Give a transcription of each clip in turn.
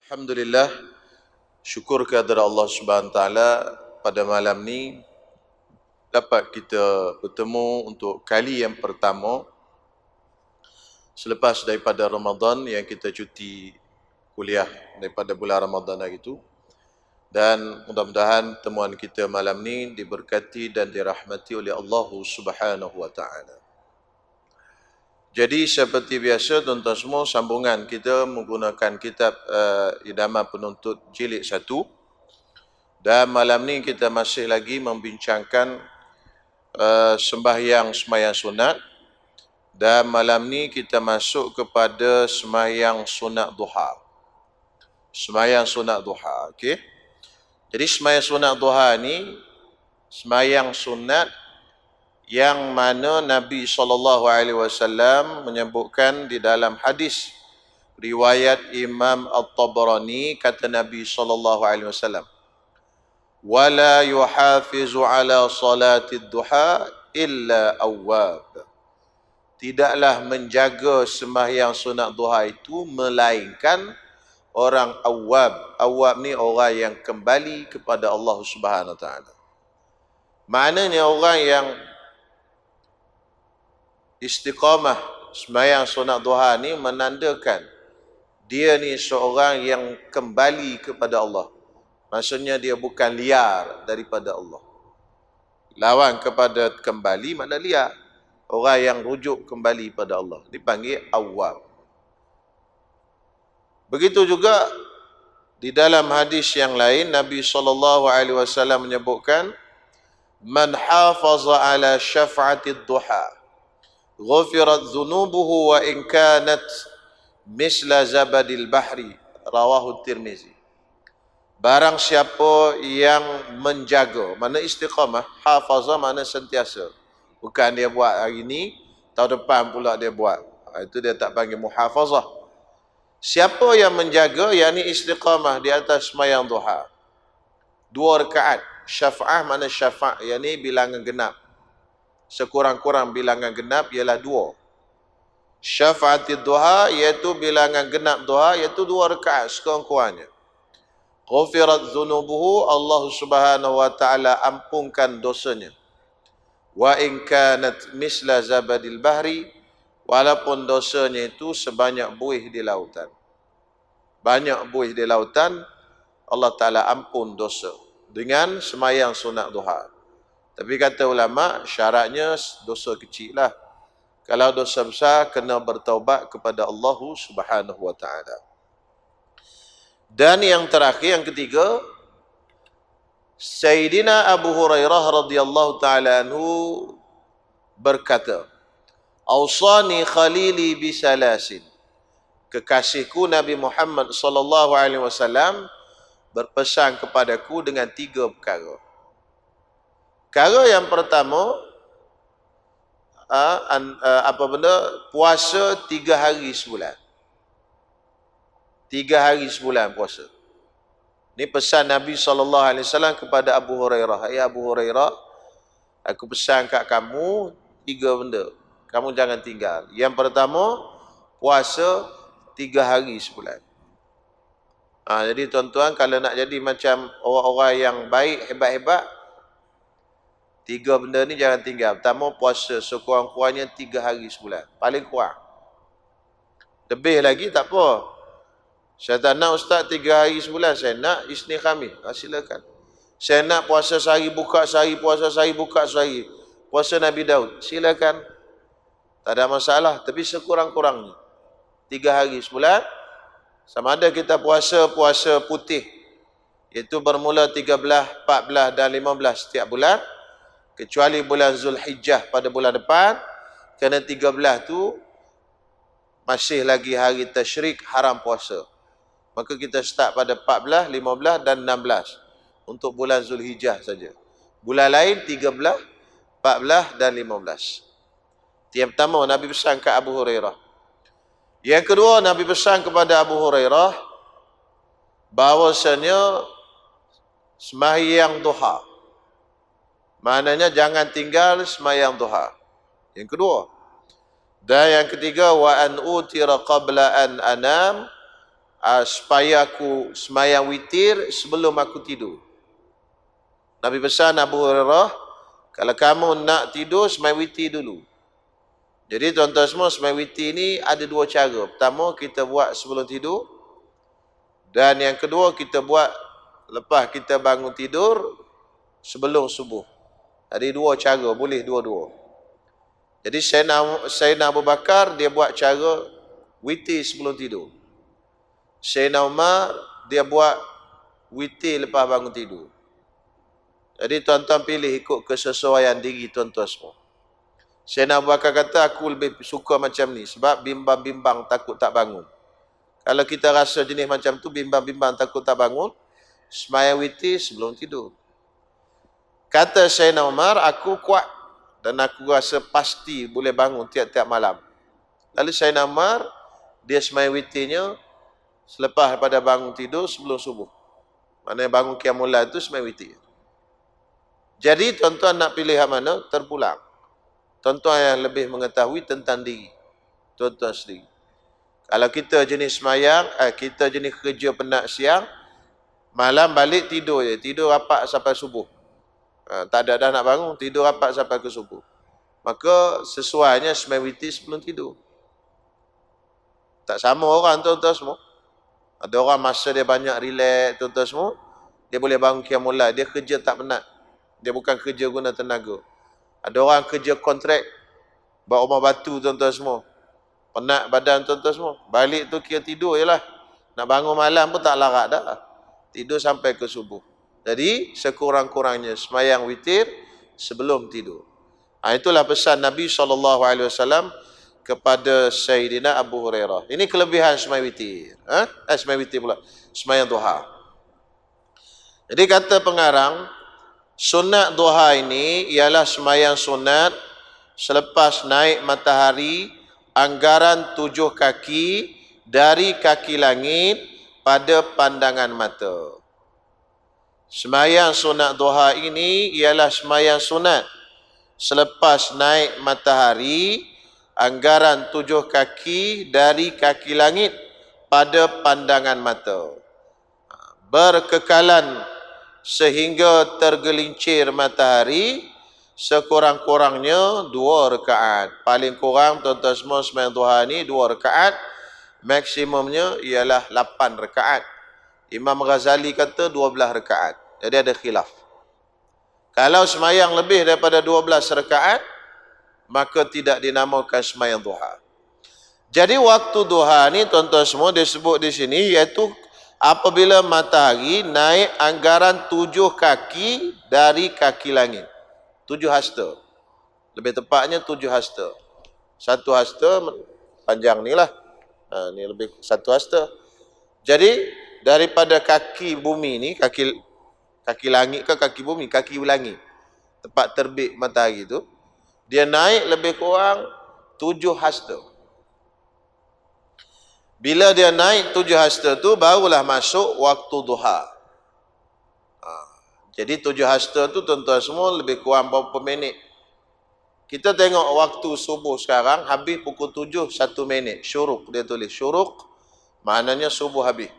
Alhamdulillah, syukur kehadirat Allah Subhanahu Wa Taala pada malam ni dapat kita bertemu untuk kali yang pertama selepas daripada Ramadan yang kita cuti kuliah daripada bulan Ramadan hari itu. Dan mudah-mudahan temuan kita malam ni diberkati dan dirahmati oleh Allah Subhanahu Wa Taala. Jadi seperti biasa tuan-tuan semua, sambungan kita menggunakan kitab Idaman Penuntut Jilid 1. Dan malam ni kita masih lagi membincangkan sembahyang sunat. Dan malam ni kita masuk kepada sembahyang sunat duha. Sembahyang sunat duha, okey. Jadi sembahyang sunat duha ni sembahyang sunat yang mana Nabi SAW menyebutkan di dalam hadis riwayat Imam At-Tabarani, kata Nabi SAW, wala yuhafizu ala salatid duha illa awwab. Tidaklah menjaga sembahyang sunat duha itu melainkan orang awwab. Awwab ni orang yang kembali kepada Allah Subhanahu Wa Taala. Maknanya orang yang istiqamah sembahyang sunat duha ni menandakan dia ni seorang yang kembali kepada Allah. Maksudnya dia bukan liar daripada Allah. Lawan kepada kembali makna liar. Orang yang rujuk kembali pada Allah dipanggil awwab. Begitu juga di dalam hadis yang lain Nabi SAW menyebutkan, man hafaza ala syaf'atid duha ghufirat dhunubuhu wa in kanat misla zabadil bahri, rawahu Tirmizi. Barang siapa yang menjaga, mana istiqamah, hafazah mana sentiasa. Bukan dia buat hari ni, tahun depan pula dia buat. Itu dia tak panggil muhafazah. Siapa yang menjaga, yakni istiqamah di atas sembahyang duha, 2 rakaat. Syafa'ah mana syafa', yakni bilangan genap. Sekurang-kurang bilangan genap ialah 2. Syafa'atid duha iaitu bilangan genap duha iaitu 2 rakaat sekurang-kurangnya. Ghufirat dhunubuhu, Allah Subhanahu Wa Taala ampunkan dosanya. Wa in kanat misla zabadil bahri, walaupun dosanya itu sebanyak buih di lautan. Banyak buih di lautan, Allah Taala ampun dosa dengan sembahyang sunat duha. Tapi kata ulama, syaratnya dosa kecil lah. Kalau dosa besar, kena bertaubat kepada Allah Subhanahu Wa Taala. Dan yang terakhir, yang ketiga, Sayyidina Abu Hurairah radhiyallahu ta'ala anhu berkata, Awsani khalili bisalasin. Kekasihku Nabi Muhammad SAW berpesan kepadaku dengan 3 perkara. Perkara yang pertama, apa benda? Puasa 3 hari sebulan. 3 hari sebulan puasa. Ini pesan Nabi SAW kepada Abu Hurairah. Ya Abu Hurairah, aku pesan kat kamu 3 benda. Kamu jangan tinggal. Yang pertama, puasa 3 hari sebulan. Jadi tuan-tuan, kalau nak jadi macam orang-orang yang baik, hebat-hebat, 3 benda ni jangan tinggal. Pertama, puasa sekurang-kurangnya 3 hari sebulan. Paling kurang. Lebih lagi tak apa. Saya tak nak ustaz 3 hari sebulan. Saya nak Isnin Khamis. Silakan. Saya nak puasa sehari, buka sehari, puasa sehari, buka sehari. Puasa Nabi Daud. Silakan. Tak ada masalah. Tapi sekurang-kurangnya 3 hari sebulan. Sama ada kita puasa putih, iaitu bermula 13, 14 dan 15 setiap bulan. Kecuali bulan Zulhijjah pada bulan depan, kerana 13 tu masih lagi hari tasyrik, haram puasa. Maka kita start pada 14, 15 dan 16 untuk bulan Zulhijjah saja. Bulan lain 13, 14 dan 15. Itu yang pertama Nabi pesan ke Abu Hurairah. Yang kedua, Nabi pesan kepada Abu Hurairah bahawasanya sembahyang duha. Maknanya jangan tinggal sembahyang duha. Yang kedua. Dan yang ketiga, wa an utira qabla an anam, supaya aku semayang witir sebelum aku tidur. Nabi pesan Abu Hurairah, kalau kamu nak tidur, semayang witir dulu. Jadi tuan-tuan semua, semayang witir ni ada dua cara. Pertama, kita buat sebelum tidur. Dan yang kedua, kita buat lepas kita bangun tidur sebelum subuh. Ada dua cara, boleh dua-dua. Jadi Sayyidina Abu Bakar, dia buat cara witir sebelum tidur. Sayyidina Umar, dia buat witir lepas bangun tidur. Jadi tuan-tuan pilih ikut kesesuaian diri tuan-tuan semua. Sayyidina Abu Bakar kata, aku lebih suka macam ni sebab bimbang-bimbang takut tak bangun. Kalau kita rasa jenis macam tu, bimbang-bimbang takut tak bangun, semayang witir sebelum tidur. Kata Sayyidina Umar, aku kuat dan aku rasa pasti boleh bangun tiap-tiap malam. Lalu Sayyidina Umar, dia semayang witirnya selepas pada bangun tidur sebelum subuh. Maknanya bangun qiyamul lail tu semayang witir. Jadi tuan-tuan nak pilih yang mana? Terpulang. Tuan-tuan yang lebih mengetahui tentang diri tuan-tuan sendiri. Kalau kita jenis semayang, kita jenis kerja penat siang, malam balik tidur je. Tidur rapat sampai subuh. Tak ada dah nak bangun, tidur rapat sampai ke subuh. Maka sesuainya semayang witir sebelum tidur. Tak sama orang tuan-tuan semua. Ada orang masa dia banyak relax tuan-tuan semua, dia boleh bangun qiyamul lail, dia kerja tak penat. Dia bukan kerja guna tenaga. Ada orang kerja kontrak, buat rumah batu tuan-tuan semua. Penat badan tuan-tuan semua. Balik tu kira tidur je lah. Nak bangun malam pun tak larat dah. Tidur sampai ke subuh. Jadi sekurang-kurangnya semayang witir sebelum tidur. Itulah pesan Nabi SAW kepada Sayyidina Abu Hurairah. Ini kelebihan semayang witir. Semayang witir pula. Semayang duha. Jadi kata pengarang, sunat duha ini ialah semayang sunat selepas naik matahari anggaran 7 kaki dari kaki langit pada pandangan mata. Semayang sunat duha ini ialah semayang sunat selepas naik matahari anggaran 7 kaki dari kaki langit pada pandangan mata. Berkekalan sehingga tergelincir matahari sekurang-kurangnya 2 rakaat. Paling kurang tuan-tuan semua semayang duha ni 2 rakaat. Maksimumnya ialah 8 rakaat. Imam Ghazali kata 12 rakaat. Jadi ada khilaf. Kalau semayang lebih daripada 12 rakaat, maka tidak dinamakan semayang duha. Jadi waktu duha ni tuan-tuan semua disebut di sini iaitu apabila matahari naik anggaran 7 kaki dari kaki langit. 7 hasta. Lebih tepatnya 7 hasta. 1 hasta panjang ni lah. Ni lebih 1 hasta. Jadi daripada kaki bumi ni, kaki langit ke kaki bumi? Kaki langit. Tempat terbit matahari tu, dia naik lebih kurang 7 hasta. Bila dia naik 7 hasta tu, barulah masuk waktu duha. Jadi 7 hasta tu tuan-tuan semua lebih kurang berapa minit? Kita tengok waktu subuh sekarang, habis pukul 7, 1 minit. Syuruk dia tulis. Syuruk maknanya subuh habis.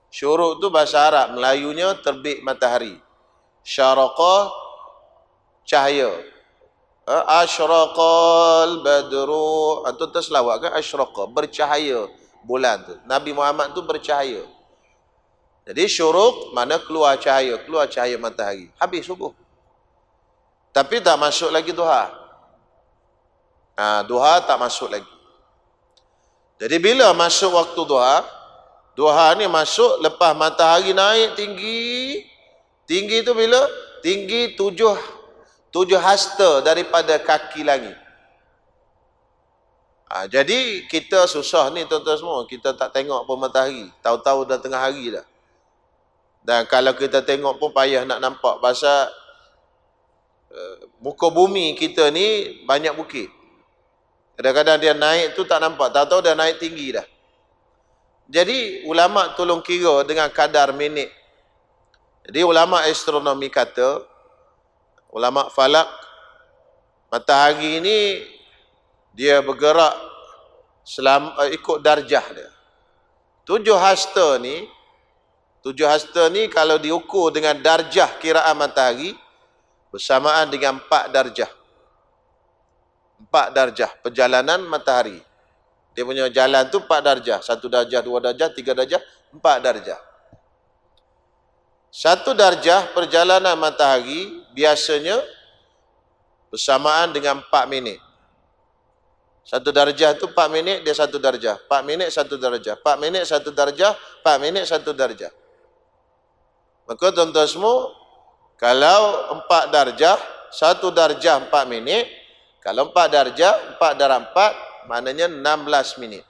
Syuruk tu bahasa Arab, Melayunya terbit matahari. Syaraqa, cahaya. Asyraqal badru, tu terselawat kan? Asyraqa, bercahaya bulan tu. Nabi Muhammad tu bercahaya. Jadi syuruk mana keluar cahaya matahari. Habis subuh. Tapi tak masuk lagi duha. Duha tak masuk lagi. Jadi bila masuk waktu duha, duha ni masuk lepas matahari naik tinggi. Tinggi tu bila? Tinggi 7 hasta daripada kaki langit. Jadi kita susah ni tuan-tuan semua. Kita tak tengok pun matahari. Tahu-tahu dah tengah hari dah. Dan kalau kita tengok pun payah nak nampak. Pasal muka bumi kita ni banyak bukit. Kadang-kadang dia naik tu tak nampak. Tahu-tahu dah naik tinggi dah. Jadi ulama tolong kira dengan kadar minit. Jadi ulama astronomi kata, ulama falak, matahari ni dia bergerak ikut darjah dia. Tujuh hasta ni kalau diukur dengan darjah kiraan matahari bersamaan dengan 4 darjah. 4 darjah perjalanan matahari. Dia punya jalan tu 4 darjah. 1 darjah, 2 darjah, 3 darjah, 4 darjah. 1 darjah perjalanan matahari biasanya bersamaan dengan 4 minit. 1 darjah tu 4 minit, dia 1 darjah. 4 minit 1 darjah. 4 minit 1 darjah. 4 minit 1 darjah. Maka tuan-tuan semua, kalau 4 darjah, 1 darjah 4 minit. Kalau 4 darjah, 4 darab 4, maknanya 16 minit.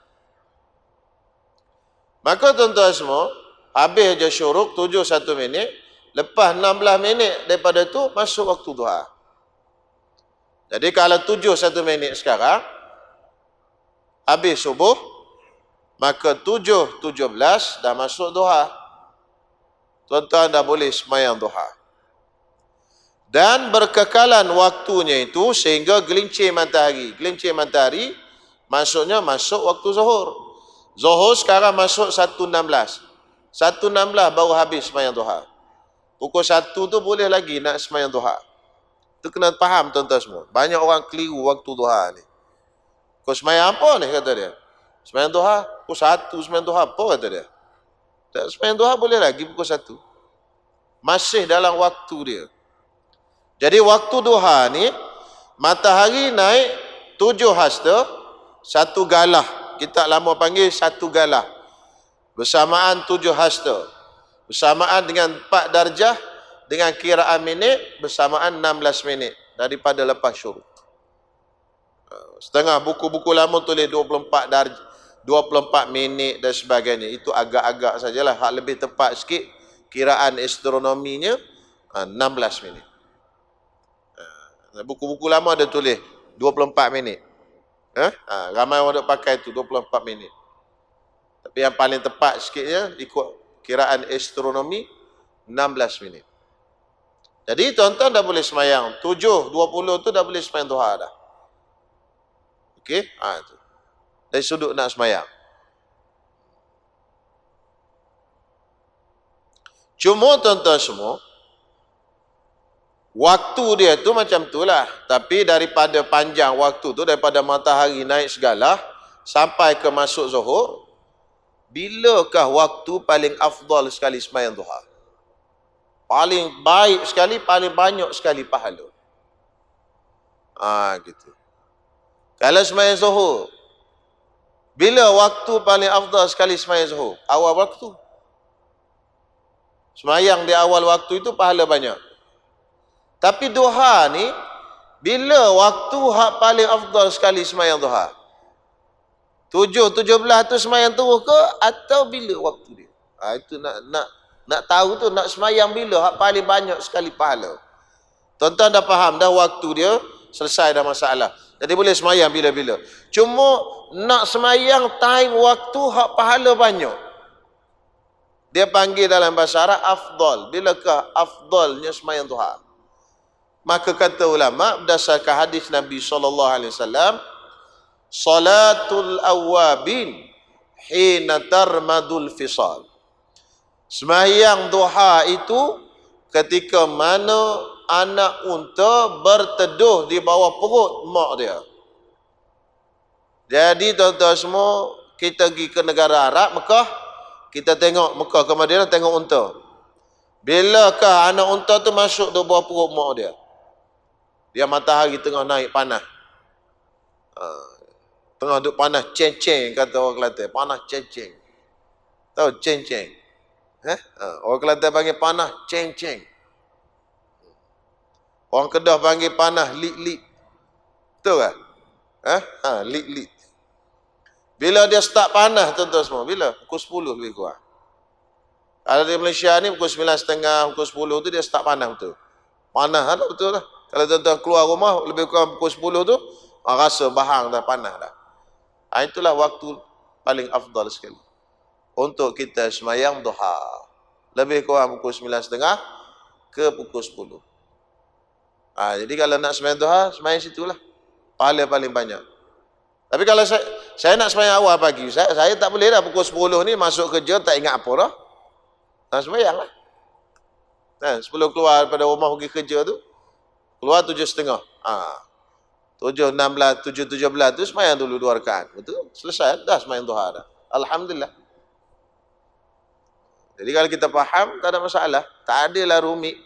Maka tuan-tuan semua, habis je syuruk 7 1 minit, lepas 16 minit daripada tu masuk waktu duha. Jadi kalau 7 1 minit sekarang, habis subuh, maka 7:17 dah masuk duha. Tuan-tuan dah boleh sembahyang duha. Dan berkekalan waktunya itu sehingga gelincir matahari. Gelincir matahari maksudnya masuk waktu zuhur. Zuhur sekarang masuk 1:16. 1:16 baru habis sembahyang duha. Pukul 1 tu boleh lagi nak sembahyang duha. Itu kena faham tuan-tuan semua. Banyak orang keliru waktu duha ni. Kau sembahyang apa ni kata dia? Sembahyang duha, pukul 1 sembahyang duha apa kata dia? Tak sembahyang duha boleh lagi pukul 1. Masih dalam waktu dia. Jadi waktu duha ni matahari naik 7 hasta, 1 galah. Kita lama panggil 1 galah. Bersamaan 7 hasta. Bersamaan dengan 4 darjah dengan kiraan minit bersamaan 16 minit daripada lepas syuruk. Setengah buku-buku lama tulis 24 darjah, 24 minit dan sebagainya. Itu agak-agak sajalah. Hak lebih tepat sikit kiraan astronominya 16 minit. Buku-buku lama ada tulis 24 minit. Ramai orang duk pakai tu 24 minit. Tapi yang paling tepat sikitnya ikut kiraan astronomi 16 minit. Jadi tuan-tuan dah boleh semayang 7:20 tu dah boleh semayang duha dah. Okey? Tu. Dari sudut nak semayang. Cuma tuan-tuan semua, waktu dia tu macam itulah. Tapi daripada panjang waktu tu, daripada matahari naik segala sampai ke masuk zuhur, bilakah waktu paling afdal sekali sembahyang duha? Paling baik sekali, paling banyak sekali pahala. Gitu. Kalau sembahyang zuhur, bila waktu paling afdal sekali sembahyang zuhur? Awal waktu. Sembahyang di awal waktu itu pahala banyak. Tapi duha ni, bila waktu hak paling afdal sekali sembahyang duha? 7:17 tu sembahyang tubuh ke atau bila waktu dia? Itu nak tahu tu, nak sembahyang bila hak paling banyak sekali pahala. Tuan-tuan dah faham dah waktu dia, selesai dah masalah. Jadi boleh sembahyang bila-bila. Cuma nak sembahyang time waktu hak pahala banyak. Dia panggil dalam bahasa Arab afdal. Bilakah afdalnya sembahyang duha? Maka kata ulama berdasarkan hadis Nabi SAW, salatul awabin hina tarmadul fisal. Sembahyang duha itu ketika mana anak unta berteduh di bawah perut mak dia. Jadi tuan-tuan semua, kita pergi ke negara Arab, Mekah, kita tengok Mekah ke Madinah, tengok unta. Bilakah anak unta tu masuk di bawah perut mak dia? Dia matahari tengah naik panas. Tengah duk panas ceng-ceng, kata orang Kelantan. Panas ceng-ceng. Tahu ceng-ceng? Orang Kelantan panggil panas ceng-ceng. Orang Kedah panggil panas lit-lit. Betul kan? Lit-lit. Bila dia start panas tuan-tuan semua? Bila? Pukul 10 lebih kurang. Kalau di Malaysia ni pukul 9.30, pukul 10 tu dia start panas betul. Panas lah betul lah. Kalau tuan-tuan keluar rumah lebih kurang pukul 10 tu, rasa bahang dah, panas dah. Itulah waktu paling afdal sekali untuk kita sembahyang duha. Lebih kurang pukul 9.30 ke pukul 10. Jadi kalau nak sembahyang duha, sembahyang situlah. Pahala paling banyak. Tapi Saya nak sembahyang awal pagi, saya tak boleh dah pukul 10 ni masuk kerja tak ingat apa dah. Sembahyang lah. 10 keluar daripada rumah pergi kerja tu, keluar 7.30. 7.16, 7.17 tu sembahyang dulu 2 rakaat. Betul? Selesai dah sembahyang duha dah. Alhamdulillah. Jadi kalau kita faham, tak ada masalah. Tak adalah rumit.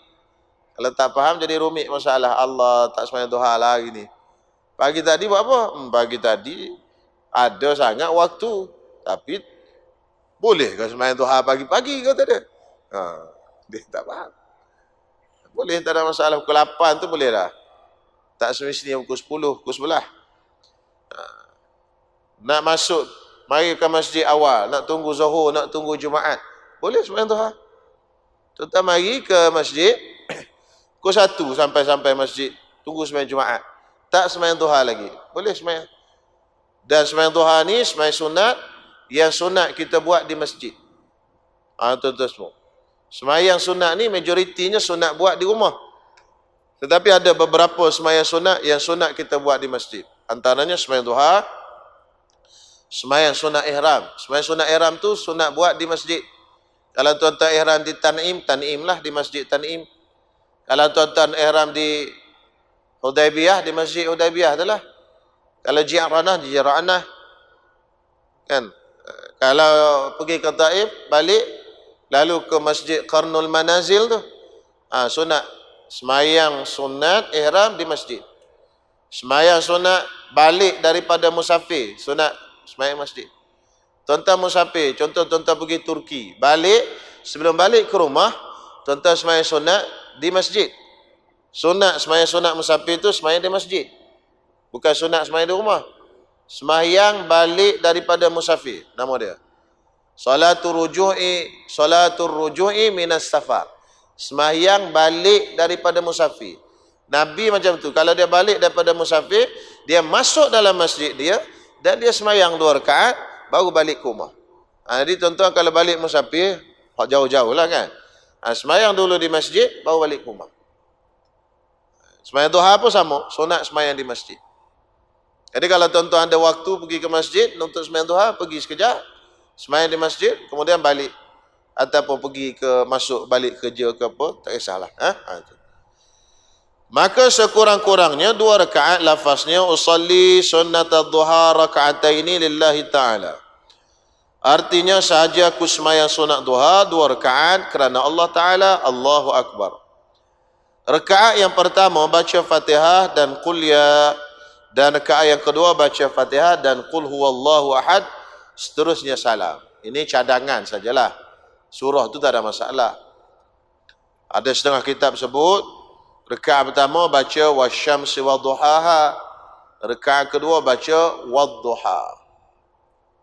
Kalau tak faham jadi rumit masalah. Allah tak sembahyang duha lagi ni. Pagi tadi buat apa? Pagi tadi ada sangat waktu. Tapi boleh ke sembahyang duha pagi-pagi ke tak ada? Dia tak faham. Boleh, tak ada masalah. Pukul 8 tu boleh dah. Tak semestinya pukul 10, pukul 11. Nak masuk, mari ke masjid awal. Nak tunggu Zuhur, nak tunggu Jumaat. Boleh sembahyang duha. Tuan mari ke masjid pukul 1 sampai masjid. Tunggu sembahyang Jumaat. Tak sembahyang duha lagi. Boleh sembahyang. Dan sembahyang duha ni sembahyang sunat. Yang sunat kita buat di masjid. Tuan-tuan semua. Sembahyang sunat ni majoritinya sunat buat di rumah. Tetapi ada beberapa sembahyang sunat yang sunat kita buat di masjid. Antaranya sembahyang duha, sembahyang sunat ihram. Sembahyang sunat ihram tu sunat buat di masjid. Kalau tuan-tuan ihram di Tan'im, Tan'im lah di masjid Tan'im. Kalau tuan-tuan ihram di Hudaibiyah, di masjid Hudaibiyah itulah. Kalau Ji'ranah, di Ji'ranah. Kan? Kalau pergi ke Taif, balik lalu ke masjid Qarnul Manazil tu, sunat semayang sunat ihram di masjid. Semayang sunat balik daripada musafir, sunat semayang masjid. Tuan-tuan musafir, contoh tuan-tuan pergi Turki, balik, sebelum balik ke rumah, tuan-tuan semayang sunat di masjid. Sunat semayang sunat musafir tu semayang di masjid, bukan sunat semayang di rumah. Semayang balik daripada musafir, nama dia Salatul ruju'i minas safar. Sembahyang balik daripada musafir. Nabi macam tu. Kalau dia balik daripada musafir, dia masuk dalam masjid dia dan dia sembahyang 2 rakaat baru balik ke rumah. Jadi tuan-tuan kalau balik musafir, jauh-jauh lah kan. Sembahyang dulu di masjid baru balik ke rumah. Sembahyang duha pun sama, sunat sembahyang di masjid. Jadi kalau tuan-tuan ada waktu pergi ke masjid untuk sembahyang duha, pergi sekejap, sembahyang di masjid, kemudian balik. Ataupun pergi ke masuk balik kerja ke apa, tak kisahlah. Maka sekurang-kurangnya 2 rakaat lafaznya usalli sunnatad duha raka'ataini lillahi ta'ala. Artinya sahaja aku sembahyang sunat duha 2 rakaat kerana Allah Ta'ala. Allahu Akbar. Rakaat yang pertama baca Fatihah dan Qul ya, dan rakaat yang kedua baca Fatihah dan Qul huwallahu ahad, seterusnya salam. Ini cadangan sajalah. Surah tu tak ada masalah. Ada setengah kitab sebut rakaat pertama baca wasyamsi wadduhaha, rakaat kedua baca wadduha.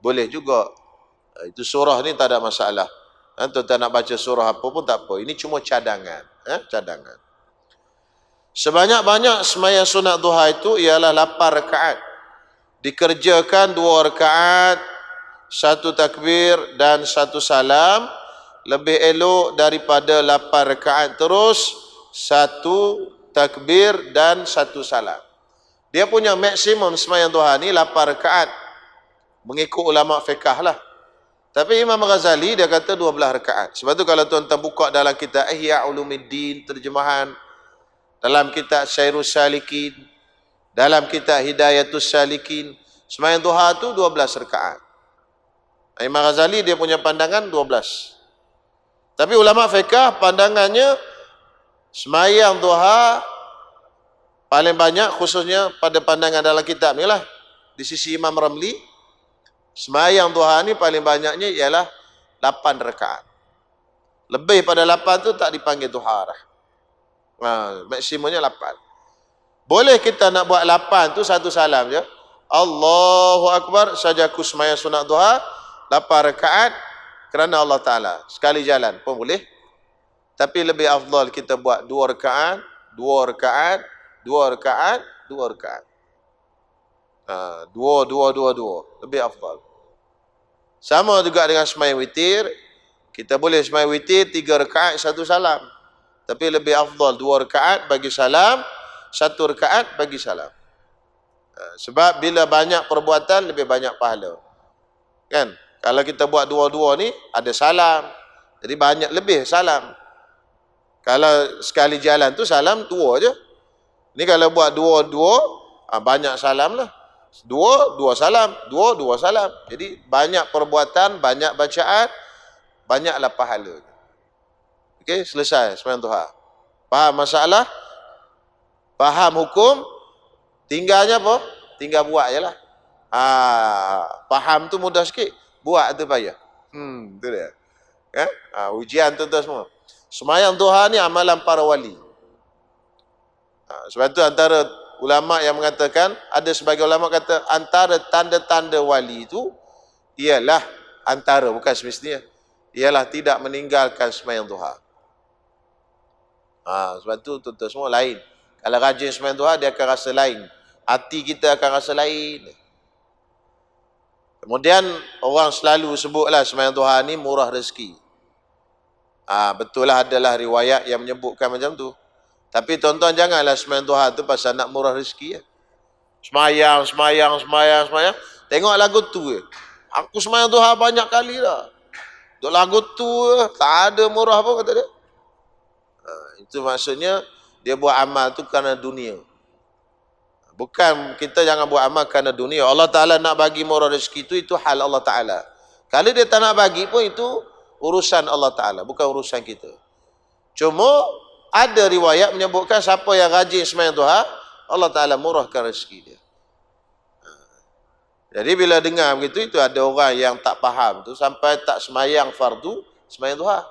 Boleh juga. Itu surah ni tak ada masalah. Tuan-tuan nak baca surah apa pun tak apa. Ini cuma cadangan. Cadangan. Sebanyak-banyak sembahyang sunat duha itu ialah 8 rakaat. Dikerjakan 2 rakaat, 1 takbir dan 1 salam. Lebih elok daripada 8 rakaat terus 1 takbir dan 1 salam. Dia punya maksimum sembahyang duha ni 8 rakaat. Mengikut ulama fiqh lah. Tapi Imam Ghazali dia kata 12 rakaat. Sebab tu kalau tuan-tuan buka dalam kitab Ihya Ulumuddin terjemahan, dalam kitab Syairus Salikin, dalam kitab Hidayatus Salikin, sembahyang duha tu 12 rakaat. Imam Ghazali dia punya pandangan 12. Tapi ulama fiqh pandangannya sembahyang duha paling banyak, khususnya pada pandangan dalam kitab ni lah, di sisi Imam Ramli, sembahyang duha ni paling banyaknya ialah 8 rakaat. Lebih pada 8 tu tak dipanggil duha dah. Maksimumnya 8. Boleh kita nak buat 8 tu 1 salam je. Allahu Akbar saja aku sembahyang sunat duha 8 rakaat kerana Allah Ta'ala. Sekali jalan pun boleh. Tapi lebih afdal kita buat 2 rakaat, 2 rakaat, 2 rakaat, 2 rakaat. 2. Lebih afdal. Sama juga dengan sembahyang witir. Kita boleh sembahyang witir 3 rakaat, 1 salam. Tapi lebih afdal 2 rakaat bagi salam, 1 rakaat bagi salam. Sebab bila banyak perbuatan lebih banyak pahala. Kan? Kalau kita buat dua-dua ni ada salam. Jadi banyak lebih salam. Kalau sekali jalan tu salam dua je. Ni kalau buat dua-dua banyak salam lah. Dua salam, dua salam. Jadi banyak perbuatan, banyak bacaan, banyaklah pahala. Okey, selesai sembahyang duha. Faham masalah? Faham hukum? Tinggalnya apa? Tinggal buat je lah. Faham tu mudah sikit. Buat tu payah. Tu dia. Ujian tu semua. Sembahyang duha ni amalan para wali. Sebab tu antara ulama yang mengatakan, ada sebagai ulama kata antara tanda-tanda wali itu ialah antara, bukan semestinya, ialah tidak meninggalkan sembahyang duha. Sebab tu tuan-tuan semua lain. Kalau rajin sembahyang duha dia akan rasa lain. Hati kita akan rasa lain. Kemudian orang selalu sebutlah sembahyang duha ni murah rezeki. Betul lah, adalah riwayat yang menyebutkan macam tu. Tapi tuan-tuan janganlah sembahyang duha tu pasal nak murah rezeki ya. Semayang. Tengok lagu tu je. Aku sembahyang duha banyak kali dah. Duk lagu tu tak ada murah pun kata dia. Itu maksudnya dia buat amal tu kerana dunia. Bukan, kita jangan buat amal kerana dunia. Allah Ta'ala nak bagi murah rezeki itu hal Allah Ta'ala. Kalau dia tak nak bagi pun itu urusan Allah Ta'ala, bukan urusan kita. Cuma ada riwayat menyebutkan siapa yang rajin sembahyang duha, Allah Ta'ala murahkan rezeki dia. Jadi bila dengar begitu, itu ada orang yang tak faham tu sampai tak sembahyang fardu, sembahyang duha.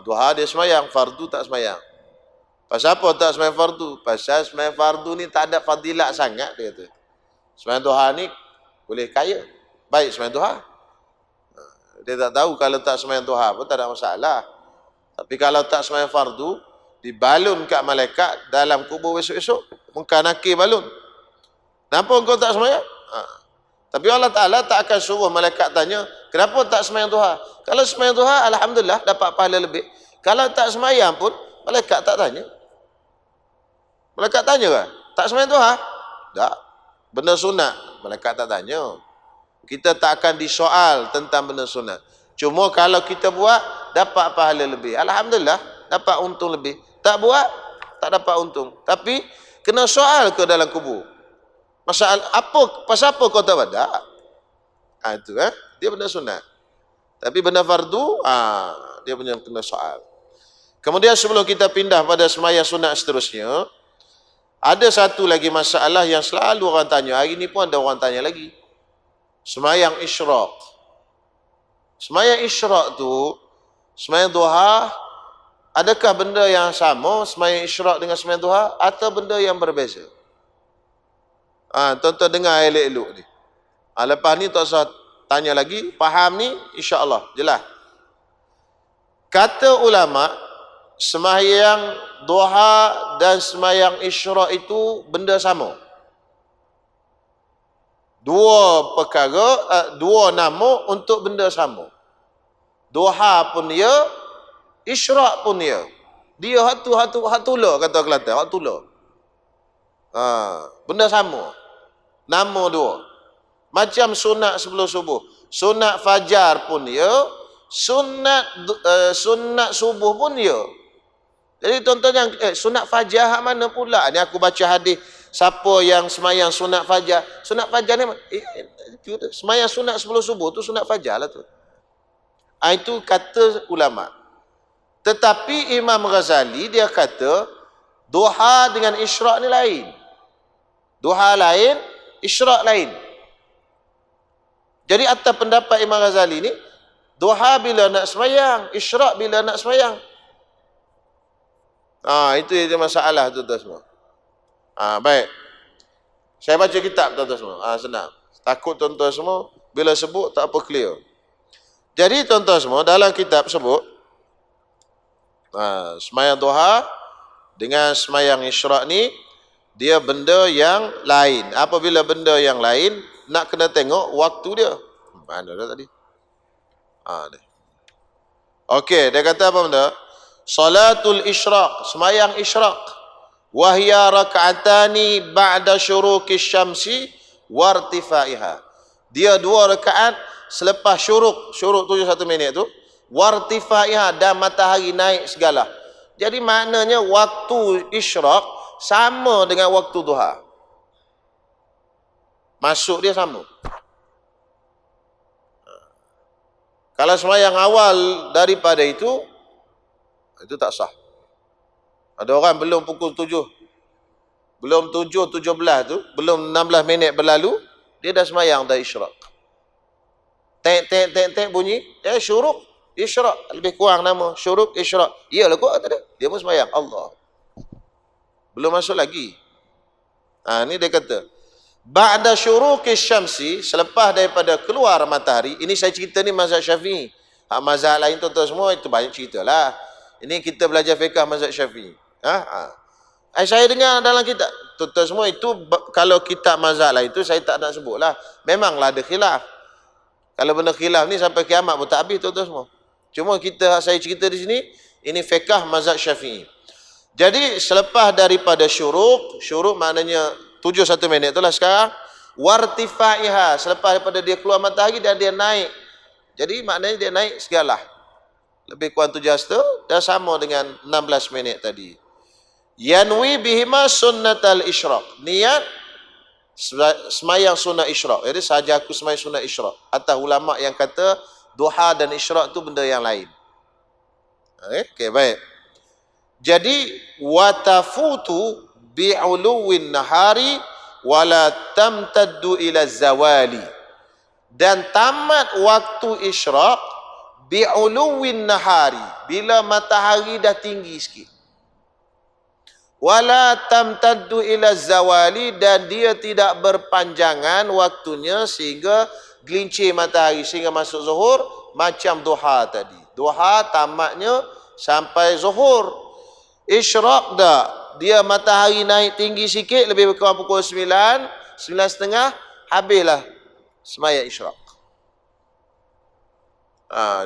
Duha dia sembahyang, fardu tak sembahyang. Pasal apa tak sembahyang fardu? Pasal sembahyang fardu ni tak ada fadilat sangat, dia kata. Sembahyang duha ni boleh kaya. Baik sembahyang duha. Dia tak tahu kalau tak sembahyang duha pun tak ada masalah. Tapi kalau tak sembahyang fardu, dibalun kat malaikat dalam kubur besok-besok. Muka nakir balun. Kenapa kau tak sembahyang? Tapi Allah Ta'ala tak akan suruh malaikat tanya, kenapa tak sembahyang duha? Kalau sembahyang duha, alhamdulillah dapat pahala lebih. Kalau tak sembahyang pun, malaikat tak tanya. Malaikat tanya kan? Tak sembahyang duha? Tak. Benda sunat, malaikat tak tanya. Kita tak akan disoal tentang benda sunat. Cuma kalau kita buat, dapat pahala lebih. Alhamdulillah, dapat untung lebih. Tak buat, tak dapat untung. Tapi, kena soal ke dalam kubur. Masalah apa, pasal apa kau tak buat? Itu dia benda sunat. Tapi benda fardu, dia punya kena soal. Kemudian sebelum kita pindah pada sembahyang sunat seterusnya, ada satu lagi masalah yang selalu orang tanya. Hari ni pun ada orang tanya lagi. Sembahyang isyraq. Sembahyang isyraq tu, sembahyang duha, adakah benda yang sama sembahyang isyraq dengan sembahyang duha atau benda yang berbeza? Tuan-tuan dengar elok-elok ni. Lepas ni tak usah tanya lagi, faham ni insya-Allah jelas. Kata ulama, sembahyang duha dan sembahyang isyraq itu benda sama. Dua perkara, dua nama untuk benda sama. Duha pun dia, isyraq pun dia. Dia hatula kata Kelantan, hatula. Benda sama. Nama dua. Macam sunat sebelum subuh. Sunat fajar pun dia, sunat subuh pun dia. Jadi tuan-tuan yang sunat fajar hak mana pula? Ni aku baca hadis siapa yang semayang sunat fajar. Sunat fajar ni semayang sunat sebelum subuh tu sunat fajar lah tu. Itu kata ulama. Tetapi Imam Ghazali dia kata duha dengan isyraq ni lain. Duha lain, isyraq lain. Jadi atas pendapat Imam Ghazali ni, duha bila nak semayang, isyraq bila nak semayang. Itu je masalah tuan-tuan semua. Baik. Saya baca kitab tuan-tuan semua. Senang. Takut tuan-tuan semua bila sebut tak apa clear. Jadi tuan-tuan semua dalam kitab sebut semayang duha dengan semayang isyraq ni dia benda yang lain. Apabila benda yang lain nak kena tengok waktu dia. Mana dah tadi? Okey, dia kata apa benda? Salatul isyraq, semayang isyraq. wa hiya rak'atani ba'da syuruqi syamsi wartifaiha. Dia 2 rakaat selepas syuruk 7 minit tu, wartifaiha, dan matahari naik segala. Jadi maknanya waktu isyraq sama dengan waktu duha. Masuk dia sama. Kalau sembahyang awal daripada itu tak sah. Ada orang belum pukul 7, belum 7.17 tu, belum 16 minit berlalu, dia dah sembahyang dah isyraq. Tek bunyi, syuruk, isyraq. Lebih kurang nama, syuruk, isyraq. Iyalah kok kata dia. Dia pun sembahyang. Allah. Belum masuk lagi. Ni dia kata, ba'da syuruqi syamsi, selepas daripada keluar matahari. Ini saya cerita ni mazhab Syafi'i. Mazhab lain tuan-tuan semua itu banyak cerita lah. Ini kita belajar fiqh mazhab Syafi'i. Saya dengar dalam kitab tuan-tuan semua itu, kalau kitab mazhab lain itu saya tak nak sebut lah. Memanglah ada khilaf. Kalau benda khilaf ni sampai kiamat pun tak habis tuan-tuan semua. Cuma saya cerita di sini, ini fiqh mazhab Syafi'i. Jadi selepas daripada syuruk maknanya 7 minit itulah sekarang, wartifaiha, selepas daripada dia keluar matahari dan dia naik. Jadi maknanya dia naik segala. Lebih kurang 7 dah sama dengan 16 minit tadi. Yanwi bihima sunnatal isyraq. Niat semayang sunnah isyraq. Jadi sahaja aku semayang sunnah isyraq. Atas ulama yang kata duha dan isyraq tu benda yang lain. Okey, baik. Jadi watafutu bi'uluwin nahari wala tamtaddu ila zawali. Dan tamat waktu isyraq bi'uluwin nahari, bila matahari dah tinggi sikit. Wala tamtaddu ila zawali, dan dia tidak berpanjangan waktunya sehingga gelincir matahari sehingga masuk zuhur macam duha tadi. Duha tamatnya sampai zuhur. Isyraq dah, dia matahari naik tinggi sikit, lebih kurang pukul 9, 9.30, habislah sembahyang isyraq.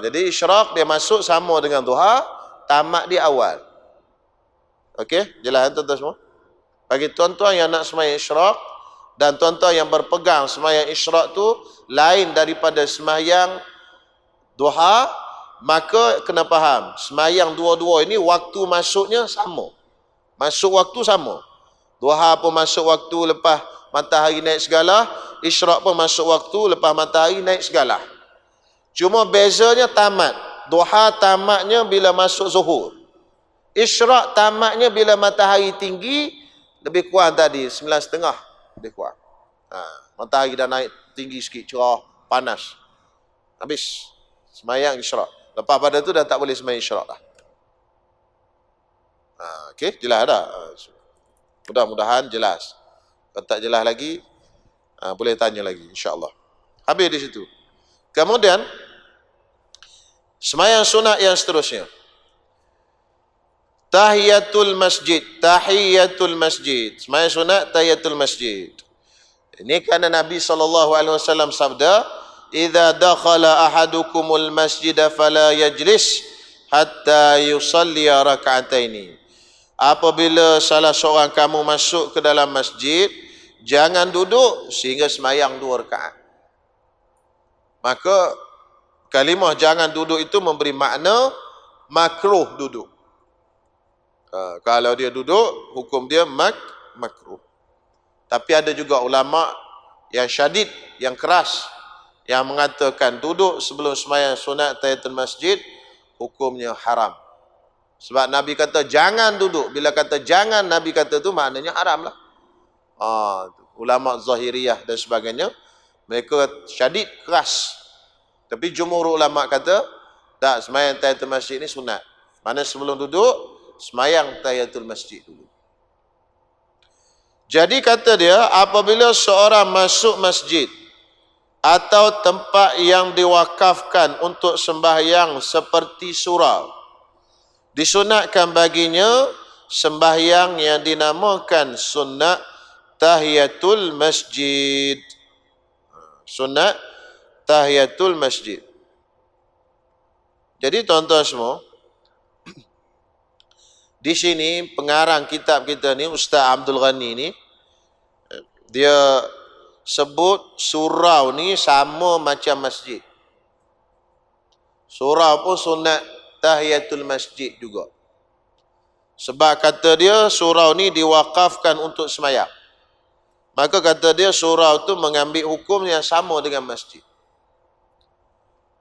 Jadi isyraq dia masuk sama dengan duha, tamat di awal. Okey, jelas tuan-tuan semua? Bagi tuan-tuan yang nak sembahyang isyraq dan tuan-tuan yang berpegang sembahyang isyraq tu lain daripada sembahyang duha, maka kena faham, sembahyang dua-dua ini waktu masuknya sama. Masuk waktu sama. Duha pun masuk waktu lepas matahari naik segala, isyraq pun masuk waktu lepas matahari naik segala. Cuma bezanya tamat. Duha tamatnya bila masuk zuhur. Isyraq tamatnya bila matahari tinggi, lebih kurang tadi 9.30, lebih kurang. Matahari dah naik tinggi sikit, cerah, panas. Habis sembahyang isyraq. Lepas pada tu dah tak boleh sembahyang isyraq dah. Okey, jelas dah. Mudah-mudahan jelas. Kalau tak jelas lagi, boleh tanya lagi, insya-Allah. Habis di situ. Kemudian sembahyang sunat yang seterusnya. Tahiyatul masjid. Sembahyang sunat tahiyatul masjid. Ini kerana Nabi SAW sabda, "Idza dakhala ahadukumul masjid fala yajlis hatta yusalli rak'ataini." Apabila salah seorang kamu masuk ke dalam masjid, jangan duduk sehingga sembahyang 2 rakaat. Maka kalimah jangan duduk itu memberi makna makruh duduk. Kalau dia duduk, hukum dia makruh. Tapi ada juga ulama yang syadid, yang keras, yang mengatakan duduk sebelum sembahyang sunat tahiyatul masjid hukumnya haram. Sebab Nabi kata jangan duduk. Bila kata jangan, Nabi kata tu maknanya haram lah. Ulama Zahiriyah dan sebagainya, mereka syadid, keras. Tapi jumhur ulama kata tak, sembahyang tahiyatul masjid ni sunat. Mana sebelum duduk sembahyang tahiyatul masjid dulu. Jadi kata dia, apabila seorang masuk masjid atau tempat yang diwakafkan untuk sembahyang seperti surau, disunatkan baginya sembahyang yang dinamakan sunat tahiyatul masjid. Sunat tahiyatul masjid. Jadi tuan-tuan semua, Di sini pengarang kitab kita ni, Ustaz Abdul Ghani ni, dia sebut surau ni sama macam masjid. Surau pun sunat tahiyatul masjid juga. Sebab kata dia surau ni diwakafkan untuk semayang. Maka kata dia surau tu mengambil hukum yang sama dengan masjid.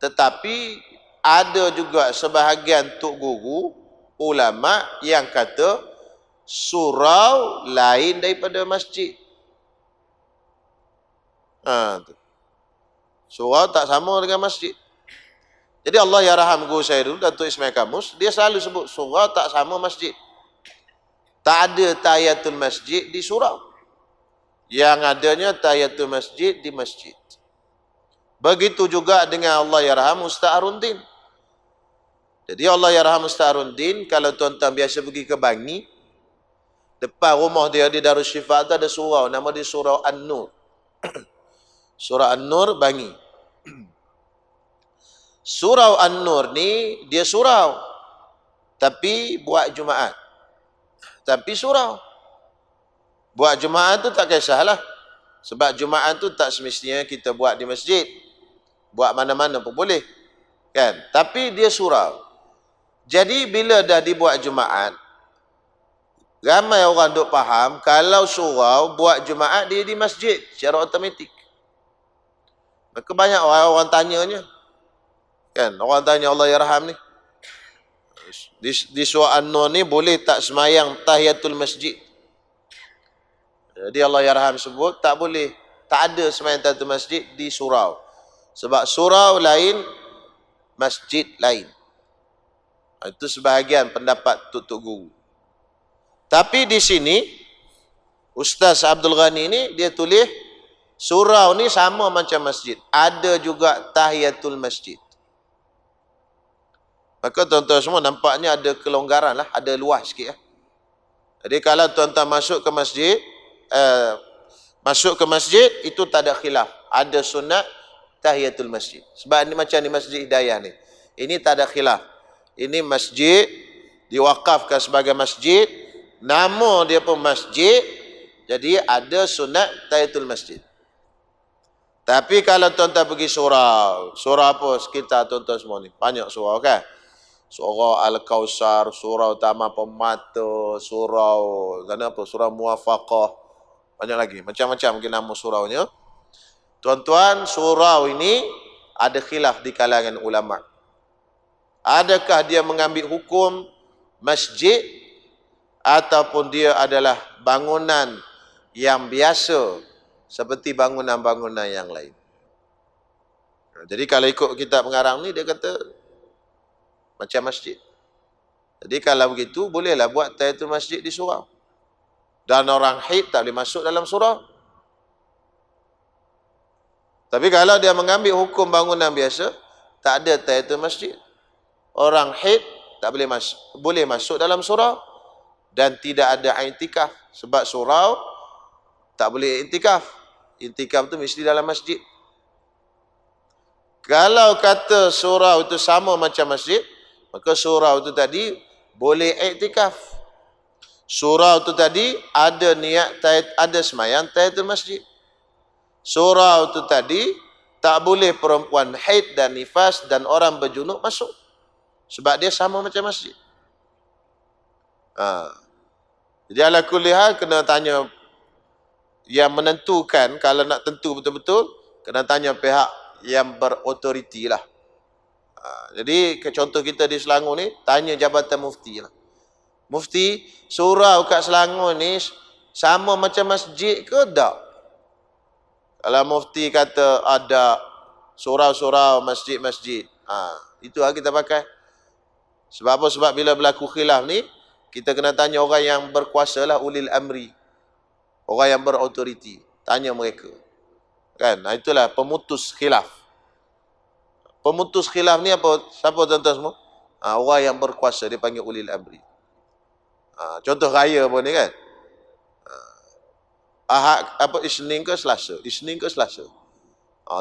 Tetapi ada juga sebahagian tok guru ulama yang kata surau lain daripada masjid. Surau tak sama dengan masjid. Jadi Allah yarham guru saya dulu, Datuk Ismail Kamus, dia selalu sebut surau tak sama masjid. Tak ada tahiyatul masjid di surau. Yang adanya tahiyatul masjid di masjid. Begitu juga dengan Allah yarham Ustaz Arundin. Jadi Allah yarham Ustaz Arundin, kalau tuan-tuan biasa pergi ke Bangi, depan rumah dia di Darussyifa tu ada surau, nama dia Surau An-Nur. Surau An-Nur Bangi. Surau An-Nur ni dia surau, tapi buat Jumaat. Tapi surau. Buat Jumaat tu tak kisahlah. Sebab Jumaat tu tak semestinya kita buat di masjid. Buat mana-mana pun boleh. Kan? Tapi dia surau. Jadi bila dah dibuat Jumaat, ramai orang duk faham kalau surau buat Jumaat dia di masjid secara automatik. Maka banyak orang tanyanya. Kan? Orang tanya Allah yarham ni. Di Surau An-Nur ni boleh tak semayang tahiyatul masjid? Jadi Allah yarham sebut tak boleh. Tak ada semayang tahiyatul masjid di surau. Sebab surau lain, masjid lain. Itu sebahagian pendapat tok guru. Tapi di sini Ustaz Abdul Ghani ni dia tulis surau ni sama macam masjid. Ada juga tahiyatul masjid. Maka tuan-tuan semua nampaknya ada kelonggaran lah, ada luas sikit lah. Jadi kalau tuan-tuan masuk ke masjid itu tak ada khilaf. Ada sunat tahiyatul masjid. Sebab ni macam ni Masjid Hidayah ni. Ini tak ada khilaf. Ini masjid diwakafkan sebagai masjid, nama dia pun masjid, jadi ada sunat tahiyatul masjid. Tapi kalau tuan-tuan pergi surau apa sekitar tuan-tuan semua ni? Banyak surau kan? Surau Al-Kausar, surau Taman Permata, surau surau Muwafaqah, banyak lagi, macam-macam mungkin nama suraunya. Tuan-tuan, surau ini ada khilaf di kalangan ulama. Adakah dia mengambil hukum masjid ataupun dia adalah bangunan yang biasa seperti bangunan-bangunan yang lain. Jadi kalau ikut kitab pengarang ni dia kata macam masjid. Jadi kalau begitu bolehlah buat tahiyatul masjid di surau. Dan orang haid tak boleh masuk dalam surau. Tapi kalau dia mengambil hukum bangunan biasa, tak ada tahiyatul masjid. Orang haid tak boleh masuk, boleh masuk dalam surau dan tidak ada i'tikaf sebab surau tak boleh i'tikaf. I'tikaf tu mesti dalam masjid. Kalau kata surau itu sama macam masjid, maka surau itu tadi boleh i'tikaf. Surau itu tadi ada niat ada semayang tahiyatul masjid. Surau itu tadi tak boleh perempuan haid dan nifas dan orang berjunub masuk. Sebab dia sama macam masjid. Jadi ala kulli hal kena tanya yang menentukan, kalau nak tentu betul-betul, kena tanya pihak yang berautoriti lah. Jadi contoh kita di Selangor ni, tanya Jabatan Mufti lah. Mufti, surau kat Selangor ni sama macam masjid ke tak? Kalau Mufti kata ada surau-surau, masjid-masjid, itu lah kita pakai. Sebab apa? Sebab bila berlaku khilaf ni, kita kena tanya orang yang berkuasa lah, ulil amri. Orang yang berautoriti. Tanya mereka. Kan? Itulah pemutus khilaf. Pemutus khilaf ni apa? Siapa tuan-tuan semua? Orang yang berkuasa, dia panggil ulil amri. Contoh raya pun ni kan? Ahad, Isnin ke Selasa? Isnin ke Selasa?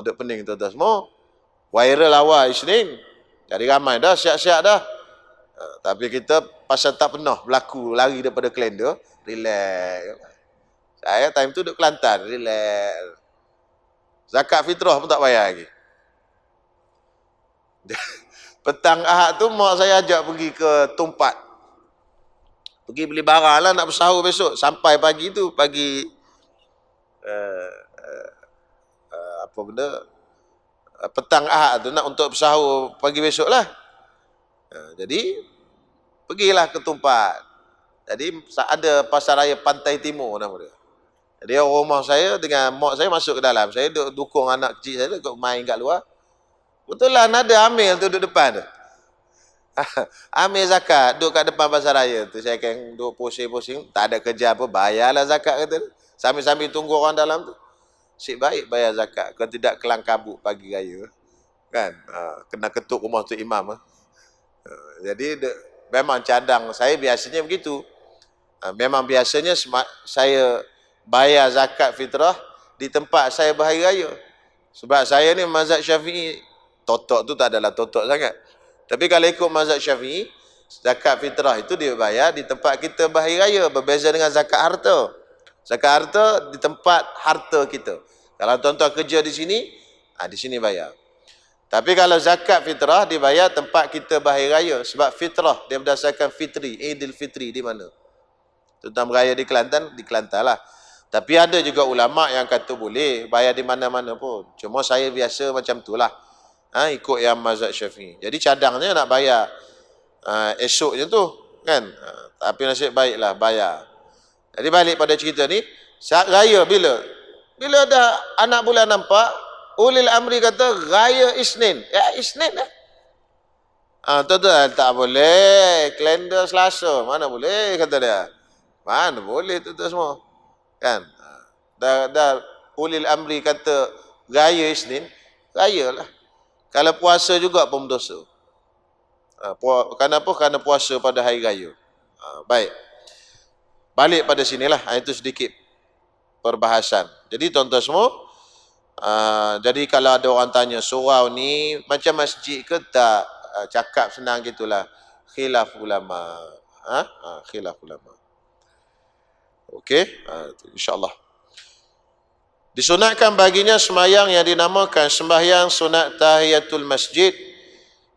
Duk pening tuan-tuan semua. Viral awal Isnin. Jadi ramai dah, siap-siap dah. Tapi kita pasal tak pernah berlaku lari daripada kalender, relax. Saya time tu duduk Kelantan, relax. Zakat fitrah pun tak bayar lagi. Petang Ahad tu mak saya ajak pergi ke Tumpat. Pergi beli barang lah nak bersahur besok. Sampai pagi tu, pagi apa benda, petang Ahad tu nak untuk bersahur pagi besok lah. Jadi pergilah ke Tumpat. Jadi ada pasar raya Pantai Timur nama dia. Jadi rumah saya dengan mak saya masuk ke dalam. Saya dukung anak kecil saya duduk main kat luar. Betul lah ada Amil tu duduk depan tu. Amil zakat duduk kat depan pasar raya tu. Saya akan duduk pusing-pusing. Tak ada kerja apa, bayarlah zakat kata. Sambil-sambil tunggu orang dalam tu. Sik baik bayar zakat. Kalau tidak kelang kabut pagi raya. Kan? Kena ketuk rumah tu imam. Jadi memang cadang saya biasanya begitu. Memang biasanya saya bayar zakat fitrah di tempat saya berhari raya. Sebab saya ni mazhab Syafi'i. Totok tu tak adalah totok sangat. Tapi kalau ikut mazhab Syafi'i, zakat fitrah itu dia bayar di tempat kita berhari raya. Berbeza dengan zakat harta. Zakat harta di tempat harta kita. Kalau tuan-tuan kerja di sini bayar. Tapi kalau zakat fitrah dibayar tempat kita berhari raya. Sebab fitrah dia berdasarkan fitri, Idul Fitri di mana? Tuan-tuan beraya di Kelantan lah. Tapi ada juga ulama yang kata boleh bayar di mana-mana pun. Cuma saya biasa macam tu lah. Ikut yang mazhab Syafi'i. Jadi cadangnya nak bayar esoknya tu. Kan? Tapi nasib baiklah bayar. Jadi balik pada cerita ni. Saat raya bila? Bila dah anak bulan nampak, ulil amri kata raya Isnin. Isnin lah. Tuan-tuan tak boleh. Kalender Selasa. Mana boleh kata dia. Mana boleh tuan-tuan semua. Kan? Dah ulil amri kata raya Isnin. Raya lah. Kalau puasa juga pun berdosa. Kenapa? Kerana puasa pada hari raya. Baik. Balik pada sinilah. Itu sedikit perbahasan. Jadi tuan-tuan semua, jadi kalau ada orang tanya, surau ni macam masjid ke tak? Cakap senang gitulah. Khilaf ulama. Khilaf ulama. Okey, insya-Allah. Disunatkan baginya sembahyang yang dinamakan sembahyang sunat tahiyatul masjid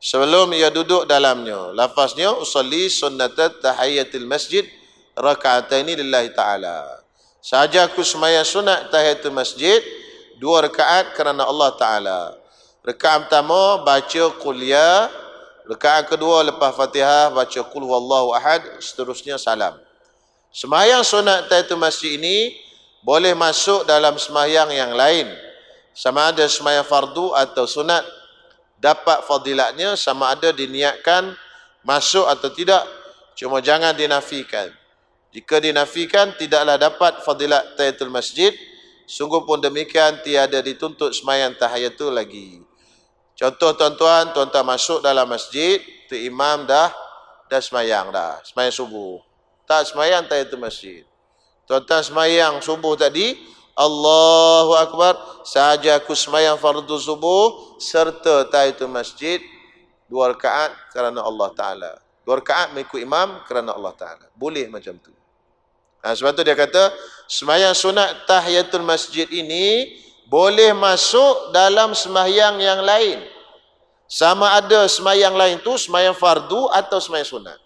sebelum ia duduk dalamnya. Lafaznya usolli sunnatat tahiyatul masjid raka'ataini lillahi ta'ala. Sahaja aku sembahyang sunat tahiyatul masjid 2 rakaat kerana Allah Ta'ala. Rakaat pertama baca qul ya, rakaat kedua lepas Fatihah baca qul huwallahu ahad, seterusnya salam. Sembahyang sunat tahiyatul masjid ini boleh masuk dalam sembahyang yang lain. Sama ada sembahyang fardu atau sunat. Dapat fadilatnya sama ada diniatkan masuk atau tidak. Cuma jangan dinafikan. Jika dinafikan, tidaklah dapat fadilat tahiyatul masjid. Sungguh pun demikian, tiada dituntut sembahyang tahiyatul lagi. Contoh tuan-tuan masuk dalam masjid, tu imam dah sembahyang dah. Sembahyang subuh. Tak sembahyang tahiyatul masjid. Tuan-tuan sembahyang subuh tadi, Allahu Akbar, sahaja aku sembahyang fardu subuh serta tahiyatul masjid 2 rakaat kerana Allah Ta'ala. 2 rakaat mengikut imam kerana Allah Ta'ala. Boleh macam tu. Sebab tu dia kata, sembahyang sunat tahiyatul masjid ini boleh masuk dalam sembahyang yang lain. Sama ada sembahyang lain tu sembahyang fardu atau sembahyang sunat.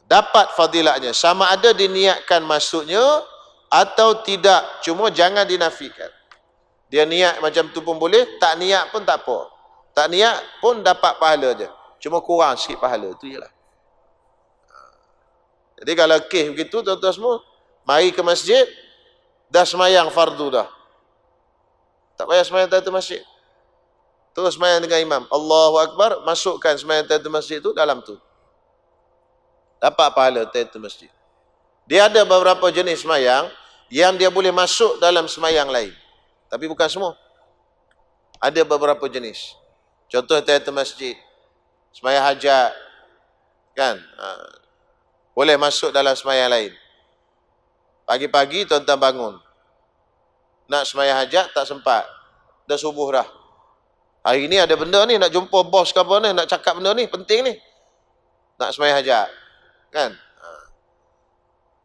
Dapat fadilatnya. Sama ada diniatkan masuknya atau tidak. Cuma jangan dinafikan. Dia niat macam tu pun boleh, tak niat pun tak apa. Tak niat pun dapat pahala je. Cuma kurang sikit pahala, tu jelah. Jadi kalau kes begitu tuan-tuan semua, mari ke masjid, dah semayang fardu dah. Tak payah semayang tahiyatul masjid. Terus semayang dengan imam. Allahu Akbar, masukkan semayang tahiyatul masjid tu dalam tu. Dapat pahala tahiyatul masjid. Dia ada beberapa jenis semayang yang dia boleh masuk dalam semayang lain. Tapi bukan semua. Ada beberapa jenis. Contoh tahiyatul masjid, semayang hajat, kan? Boleh masuk dalam semayang lain. Pagi-pagi tuan-tuan bangun. Nak semayang hajat tak sempat. Dah subuh dah. Hari ni ada benda ni, nak jumpa bos ke apa ni, nak cakap benda ni, penting ni. nak sembahyang hajat. Kan?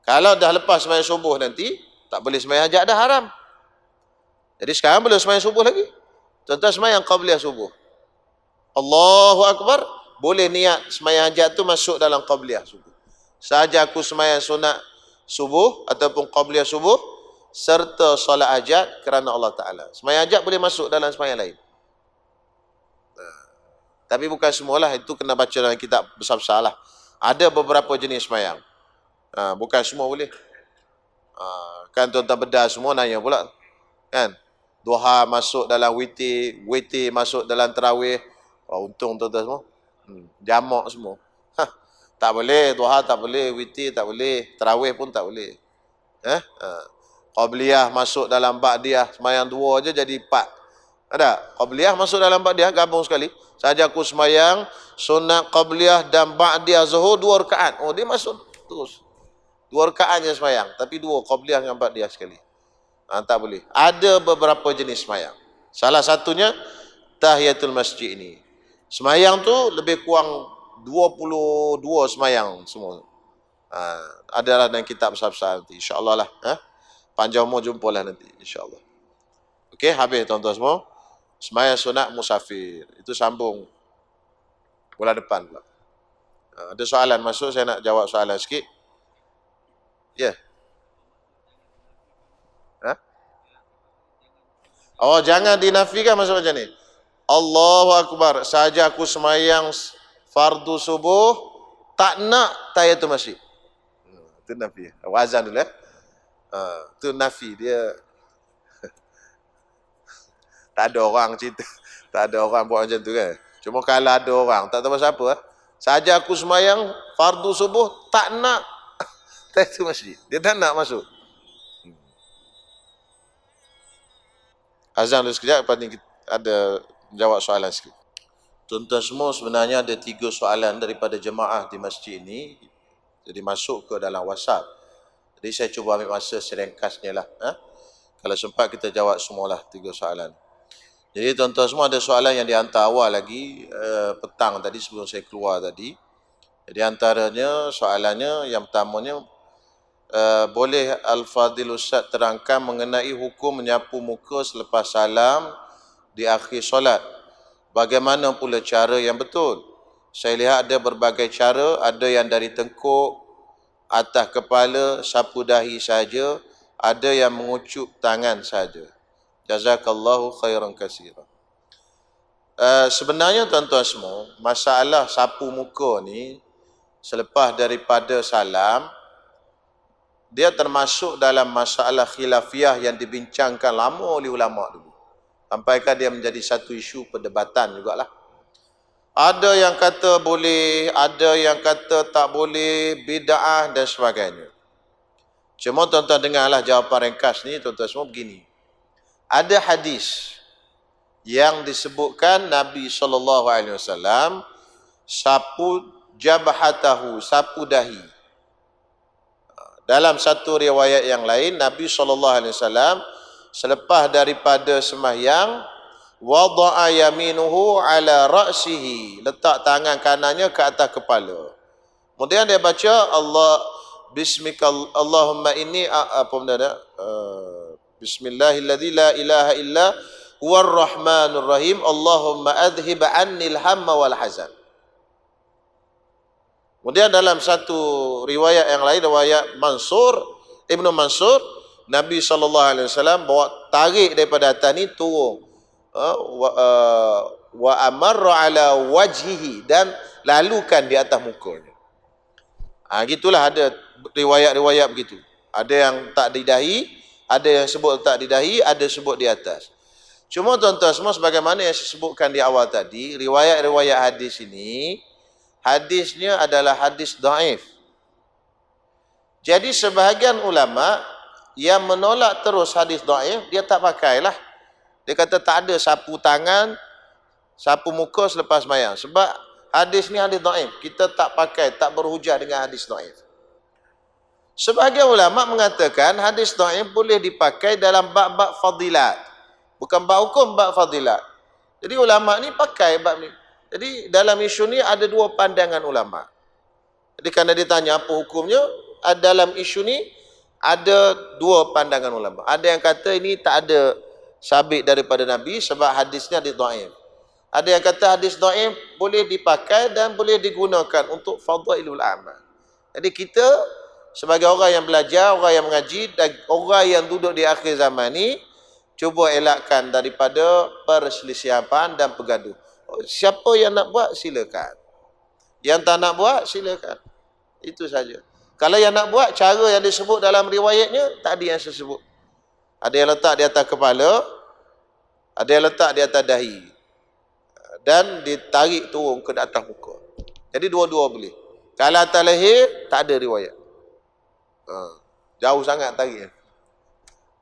Kalau dah lepas sembahyang subuh nanti, tak boleh sembahyang hajat dah, haram. Jadi sekarang boleh sembahyang subuh lagi. Contoh sembahyang qabliyah subuh. Allahu Akbar, boleh niat sembahyang hajat tu masuk dalam qabliyah subuh. Sahaja aku sembahyang sunat subuh ataupun qabliyah subuh serta solat hajat kerana Allah Ta'ala. Sembahyang hajat boleh masuk dalam sembahyang lain. Tapi bukan semualah, itu kena baca dalam kitab besar-besar lah. Ada beberapa jenis sembahyang. Bukan semua boleh. Kan tuan-tuan bedah semua nanya pula. Kan? Duha masuk dalam witir, witir masuk dalam tarawih. Untung tuan-tuan semua. Jamak semua. Tak boleh, duha tak boleh, witir tak boleh, tarawih pun tak boleh. Qabliyah masuk dalam ba'diyah, sembahyang 2 je jadi 4. Ada? Qabliyah masuk dalam ba'diyah, gabung sekali. Saja aku sembahyang sunat qabliyah dan ba'diyah zuhur 2 rakaat. Oh, dia masuk terus. 2 rakaat je sembahyang, tapi 2 qabliyah dengan ba'diyah sekali. Tak boleh. Ada beberapa jenis sembahyang. Salah satunya tahiyatul masjid ini. Sembahyang tu lebih kurang 22 sembahyang semua. Adalah dalam kitab besar-besar nanti, insya-Allah lah. Panjang umur jumpalah nanti, insya-Allah. Okey, habis tuan-tuan semua. Sembahyang sunat musafir. Itu sambung bulan depan pula. Ada soalan masuk, saya nak jawab soalan sikit. Ya. Oh, jangan dinafikan masuk macam ni. Allahu Akbar, sahaja aku sembahyang fardu subuh, tak nak tahiyatul masjid. Itu nafi. Wazan dulu itu nafi, dia tak ada orang cerita. Tak ada orang buat macam tu kan. Cuma kalau ada orang, tak tahu pasal apa. Sahaja aku sembahyang fardu subuh, tak nak tahiyatul masjid. Dia tak nak masuk. Azan dulu sekejap, lepas ni ada jawab soalan sikit. Tuan-tuan semua, sebenarnya ada 3 soalan daripada jemaah di masjid ini. Jadi masuk ke dalam WhatsApp. Jadi saya cuba ambil masa seringkasnya lah. Kalau sempat kita jawab semualah 3 soalan. Jadi tuan-tuan semua, ada soalan yang dihantar awal lagi petang tadi sebelum saya keluar tadi. Jadi antaranya soalannya yang pertamanya, boleh Al-Fadhil Ustaz terangkan mengenai hukum menyapu muka selepas salam di akhir solat. Bagaimana pula cara yang betul? Saya lihat ada berbagai cara, ada yang dari tengkuk, atas kepala, sapu dahi saja, ada yang mengucup tangan saja. Jazakallahu khairan katsiran. Sebenarnya tuan-tuan semua, masalah sapu muka ni selepas daripada salam, dia termasuk dalam masalah khilafiyah yang dibincangkan lama oleh ulama dulu. Sampaikan dia menjadi satu isu perdebatan jugalah. Ada yang kata boleh, ada yang kata tak boleh, bid'ah dan sebagainya. Cuma tuan-tuan dengarlah jawapan ringkas ni, tuan-tuan semua begini. Ada hadis yang disebutkan Nabi SAW sapu jabhatahu, sapu dahi. Dalam satu riwayat yang lain, Nabi SAW selepas daripada sembahyang, wada'a yaminuhu ala ra'sihi, letak tangan kanannya ke atas kepala. Kemudian dia baca Allah bismika Allahumma inni apa benda bismillahilladzi la ilaha illa huwar rahmanur rahim Allahumma adhhib annil hamma wal hazan. Kemudian dalam satu riwayat yang lain, riwayat Ibnu Mansur, Nabi SAW bawa tarik daripada atas ni turun. Wa amarra ala wajhihi, dan lalukan di atas mukanya. Gitulah, ada riwayat-riwayat begitu. Ada yang tak di dahi, ada yang sebut tak di dahi, ada sebut di atas. Cuma tuan-tuan semua, sebagaimana yang saya sebutkan di awal tadi, riwayat-riwayat hadis ini, hadisnya adalah hadis dhaif. Jadi sebahagian ulama yang menolak terus hadis dhaif, dia tak pakailah. Dia kata tak ada sapu tangan, sapu muka selepas sembahyang. Sebab hadis ni hadis dhaif. Kita tak pakai, tak berhujah dengan hadis dhaif. Sebahagian ulama mengatakan hadis dhaif boleh dipakai dalam bab-bab fadilat. Bukan bab hukum, bab fadilat. Jadi ulama ni pakai bab ni. Jadi dalam isu ni ada 2 pandangan ulama. Jadi kerana ditanya apa hukumnya, dalam isu ni ada dua pandangan ulama. Ada yang kata ini tak ada sabit daripada Nabi sebab hadisnya hadis dhaif. Ada yang kata hadis dhaif boleh dipakai dan boleh digunakan untuk fadailul amal. Jadi kita sebagai orang yang belajar, orang yang mengaji dan orang yang duduk di akhir zaman ni, cuba elakkan daripada perselisihan dan pergaduh. Siapa yang nak buat silakan. Yang tak nak buat silakan. Itu saja. Kalau yang nak buat, cara yang disebut dalam riwayatnya tak ada yang saya sebut. Ada yang letak di atas kepala, ada yang letak di atas dahi, dan ditarik turun ke atas muka. Jadi dua-dua boleh. Kalau atas leher, tak ada riwayat. Jauh sangat tarik.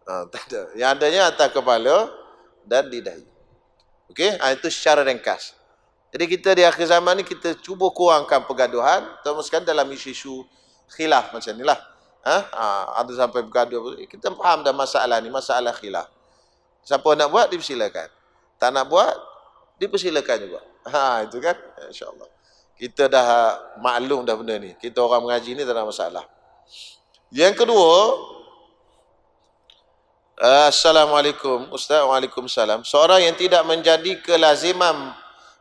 Tak ada. Yang adanya atas kepala dan di dahi. Okey, itu secara ringkas. Jadi kita di akhir zaman ni kita cuba kurangkan pergaduhan, termasuk dalam isu-isu khilaf macam inilah. Ada sampai bergaduh. Kita faham dah masalah ni, masalah khilaf. Siapa nak buat dipersilakan. Tak nak buat dipersilakan juga. Itu kan, insya-Allah. Kita dah maklum dah benda ni. Kita orang mengaji ni tak ada masalah. Yang kedua, Assalamualaikum Ustaz. Waalaikumsalam. Seorang yang tidak menjadi kelaziman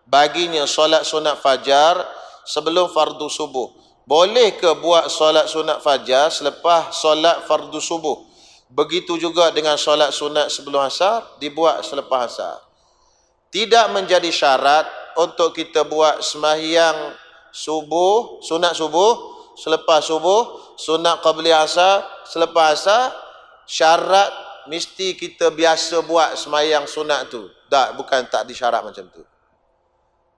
baginya solat sunat fajar sebelum fardu subuh, boleh ke buat solat sunat fajar selepas solat fardu subuh? Begitu juga dengan solat sunat sebelum asar, dibuat selepas asar. Tidak menjadi syarat untuk kita buat sembahyang subuh, sunat subuh selepas subuh, sunat qabliyah asar selepas asar. Syarat mesti kita biasa buat sembahyang sunat tu. Tak, bukan tak disyarat macam tu.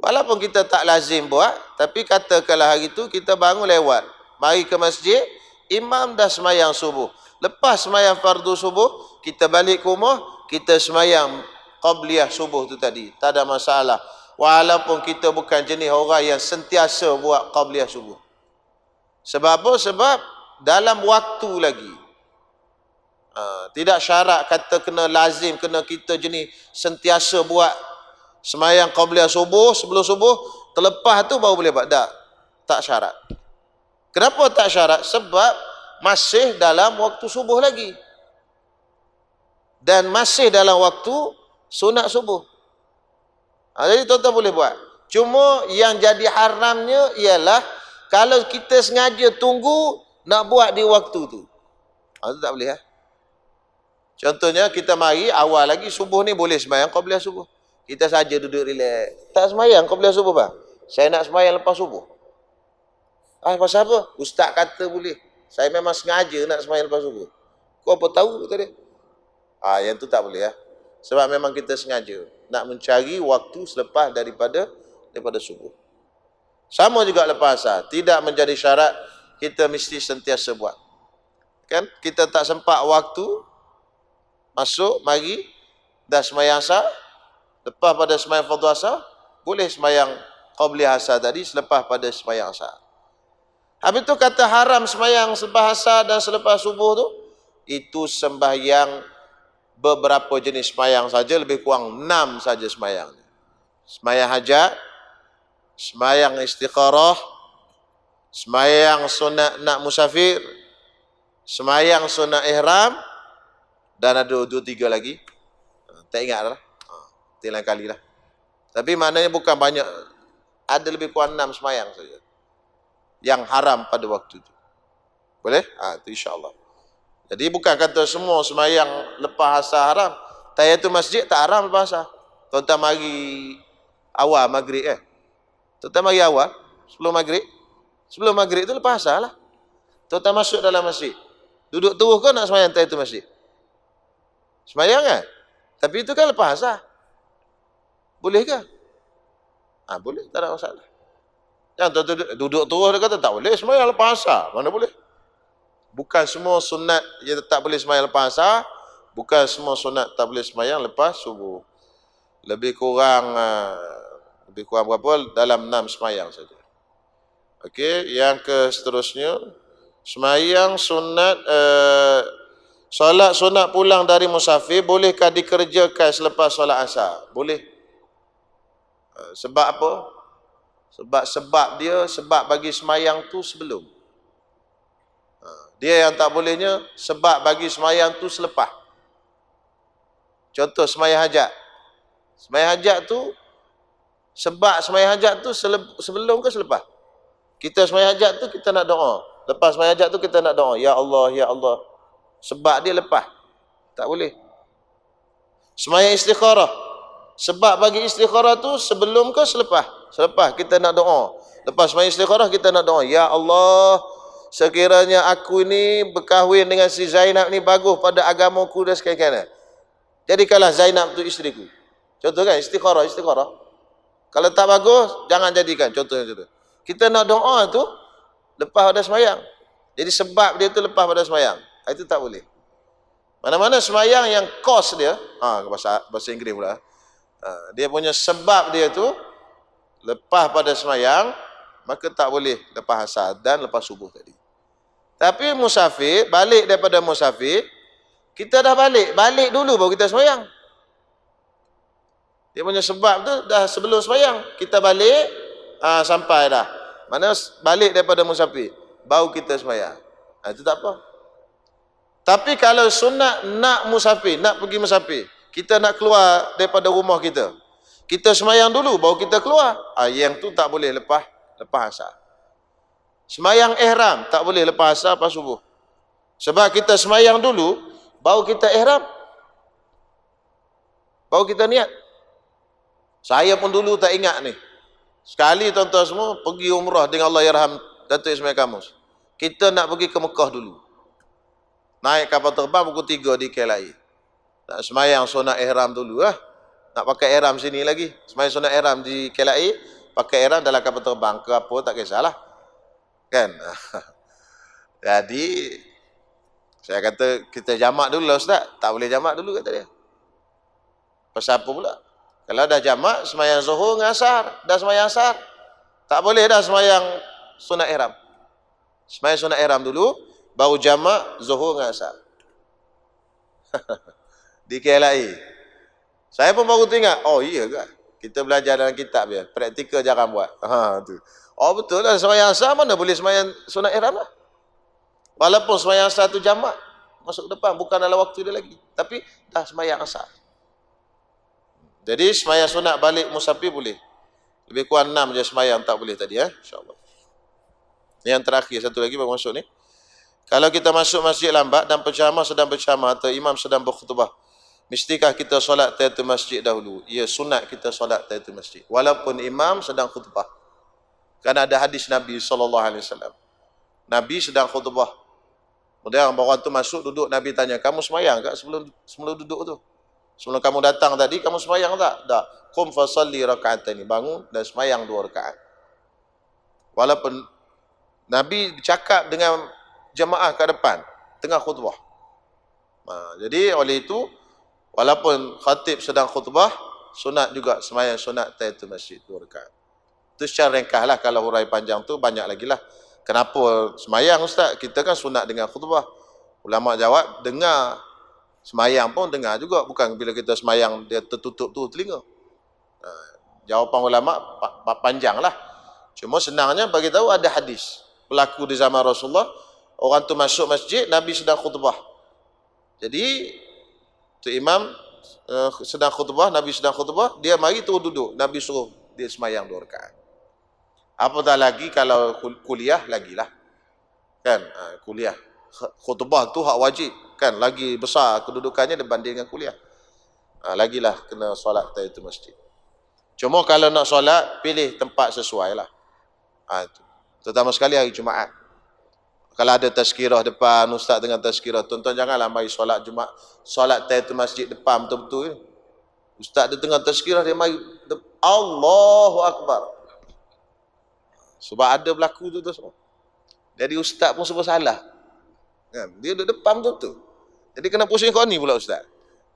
Walaupun kita tak lazim buat, tapi katakanlah hari tu kita bangun lewat, mari ke masjid, imam dah sembahyang subuh. Lepas sembahyang fardu subuh, kita balik ke rumah, kita sembahyang qabliyah subuh tu tadi. Tak ada masalah. Walaupun kita bukan jenis orang yang sentiasa buat qabliyah subuh. Sebab apa? Sebab dalam waktu lagi. Tidak syarat kata kena lazim, kena kita jenis sentiasa buat sembahyang qabliyah subuh, sebelum subuh, terlepas tu baru boleh buat. Tak syarat. Kenapa tak syarat? Sebab masih dalam waktu subuh lagi. Dan masih dalam waktu sunat subuh. Jadi tuan-tuan boleh buat. Cuma yang jadi haramnya ialah kalau kita sengaja tunggu nak buat di waktu tu. Itu tak boleh. Contohnya kita mari awal lagi subuh ni boleh sembahyang qabliyah subuh. Kita saja duduk relax. Tak sembahyang qabliyah subuh bang. Saya nak sembahyang lepas subuh. Pasal apa? Ustaz kata boleh. Saya memang sengaja nak sembahyang lepas subuh. Kau apa tahu kata dia? Yang tu tak boleh. Sebab memang kita sengaja nak mencari waktu selepas daripada subuh. Sama juga lepas asar. Tidak menjadi syarat kita mesti sentiasa buat. Kan? Kita tak sempat waktu masuk, mari dah sembahyang asar. Lepas pada sembahyang fardu asar, boleh sembahyang qabliyah asar tadi selepas pada sembahyang asar. Habis tu kata haram sembahyang selepas asar dan selepas subuh tu, itu sembahyang beberapa jenis sembahyang saja, lebih kurang 6 saja sembahyang. Sembahyang hajat, sembahyang istikharah, sembahyang sunat nak musafir, sembahyang sunat ihram, dan ada 2-3 lagi. Tak ingat lah. Lain kali lah. Tapi maknanya bukan banyak. Ada lebih kurang 6 sembahyang saja yang haram pada waktu itu. Boleh? Itu insyaAllah. Jadi bukan kata semua sembahyang lepas asar haram. Tahiyatul masjid tak haram lepas asar. Tuan-tuan mari awal maghrib Tuan-tuan mari awal sebelum maghrib. Sebelum maghrib tu lepas asar lah. Tuan-tuan masuk dalam masjid. Duduk terus ke nak sembahyang tahiyatul masjid? Sembahyang kan? Tapi itu kan lepas asar. Boleh ke? Boleh, tak ada masalah. Jangan duduk terus dia kata tak boleh sembahyang lepas asar. Mana boleh? Bukan semua sunat yang tak boleh sembahyang lepas asar, bukan semua sunat tak boleh sembahyang lepas subuh. Lebih kurang berapa? Dalam 6 sembahyang saja. Okey, yang ke seterusnya, sembahyang sunat solat sunat pulang dari musafir bolehkah dikerjakan selepas solat asar? Boleh. Sebab apa? Sebab dia, sebab bagi semayang tu sebelum. Dia yang tak bolehnya, sebab bagi semayang tu selepas. Contoh semayang hajat. Semayang hajat tu, sebab semayang hajat tu sebelum ke selepas? Kita semayang hajat tu kita nak doa. Lepas semayang hajat tu kita nak doa. Ya Allah, Ya Allah. Sebab dia lepas. Tak boleh. Semayang istikharah. Sebab bagi istikharah tu sebelum ke selepas? Selepas kita nak doa. Lepas semayang istikharah kita nak doa. Ya Allah, sekiranya aku ni berkahwin dengan si Zainab ni bagus pada agamaku dan sekalian. Jadikanlah Zainab tu isteriku. Contoh kan, istikharah. Kalau tak bagus, jangan jadikan. Contohnya contoh. Kita nak doa tu lepas pada semayang. Jadi sebab dia tu lepas pada semayang. Itu tak boleh. Mana-mana semayang yang kos dia, bahasa Inggeris pula. Dia punya sebab dia tu lepas pada semayang, maka tak boleh lepas asar dan lepas subuh tadi. Tapi musafir, balik daripada musafir, kita dah balik dulu baru kita semayang. Dia punya sebab tu dah sebelum semayang. Kita balik, sampai dah. Mana balik daripada musafir, baru kita semayang. Itu tak apa. Tapi kalau sunat nak musafir, nak pergi musafir, kita nak keluar daripada rumah kita, kita semayang dulu baru kita keluar. Yang tu tak boleh lepas asar. Semayang ihram tak boleh lepas asar, lepas subuh. Sebab kita semayang dulu baru kita ihram, baru kita niat. Saya pun dulu tak ingat ni. Sekali tuan-tuan semua pergi umrah dengan Allah Yarham Datuk Ismail Kamus. Kita nak pergi ke Mekah dulu. Naik kapal terbang pukul 3 di KLIA. Nak semayang sunat ihram dulu lah. Nak pakai ihram sini lagi. Semayang sunat ihram di KLIA, pakai ihram dalam kapal terbang ke apa, tak kisahlah. Kan? Jadi, saya kata, kita jamak dulu lah Ustaz. Tak boleh jamak dulu kata dia. Pasal apa pula? Kalau dah jamak, semayang zuhur dengan asar. Dah semayang asar. Tak boleh dah semayang sunat ihram. Semayang sunat ihram dulu, baru jamak zuhur dengan asar. Di KLIA. Saya pun baru teringat, oh iya ke? Kita belajar dalam kitab dia. Praktikal jarang buat. Tu. Oh betul lah, semayang asar mana boleh semayang sunat ihram lah. Walaupun semayang asar tu jamak, masuk depan, bukan dalam waktu dia lagi. Tapi dah semayang asar. Jadi semayang sunat balik musafir boleh. Lebih kurang 6 je semayang tak boleh tadi. InsyaAllah. Yang terakhir, satu lagi baru masuk ni. Kalau kita masuk masjid lambat dan penceramah sedang berceramah atau imam sedang berkhutbah, mestikah kita solat tahiyatul masjid dahulu? Ya, sunat kita solat tahiyatul masjid. Walaupun imam sedang khutbah. Kerana ada hadis Nabi SAW. Nabi sedang khutbah. Kemudian orang tu masuk duduk, Nabi tanya, kamu semayang tak sebelum duduk tu? Sebelum kamu datang tadi, kamu semayang tak? Tak. Qum fasalli raka'ataini. Bangun dan semayang 2 rakaat. Walaupun Nabi bercakap dengan jemaah kat depan, tengah khutbah. Jadi oleh itu, walaupun khatib sedang khutbah, sunat juga semayang sunat tahiyatul masjid 2 rakaat. Itu secara ringkas lah. Kalau hurai panjang tu banyak lagi lah. Kenapa semayang Ustaz? Kita kan sunat dengan khutbah. Ulama jawab, dengar. Semayang pun dengar juga. Bukan bila kita semayang dia tertutup tu telinga. Jawapan ulama panjang lah. Cuma senangnya bagi tahu ada hadis berlaku di zaman Rasulullah. Orang tu masuk masjid, Nabi sedang khutbah. Jadi tu imam sedang khutbah, Nabi sedang khutbah, dia mari terus duduk. Nabi suruh dia semayang 2 rakaat. Apatah lagi kalau kuliah, lagilah. Kan? Kuliah. Khutbah tu hak wajib. Kan? Lagi besar kedudukannya berbanding dengan kuliah. Lagilah kena solat tahiyatul masjid. Cuma kalau nak solat, pilih tempat sesuai lah. Itu. Terutama sekali hari Jumaat. Kalau ada tazkirah depan, ustaz dengan tazkirah, tuan-tuan janganlah mari solat Jumaat, solat tahiyatul masjid depan betul-betul. Ustaz dia tengah tazkirah, dia mari Allahu Akbar. Sebab ada berlaku tu semua. Jadi ustaz pun sebab salah. Kan? Dia duduk depan betul-betul. Jadi kena pusing kau ni pula ustaz.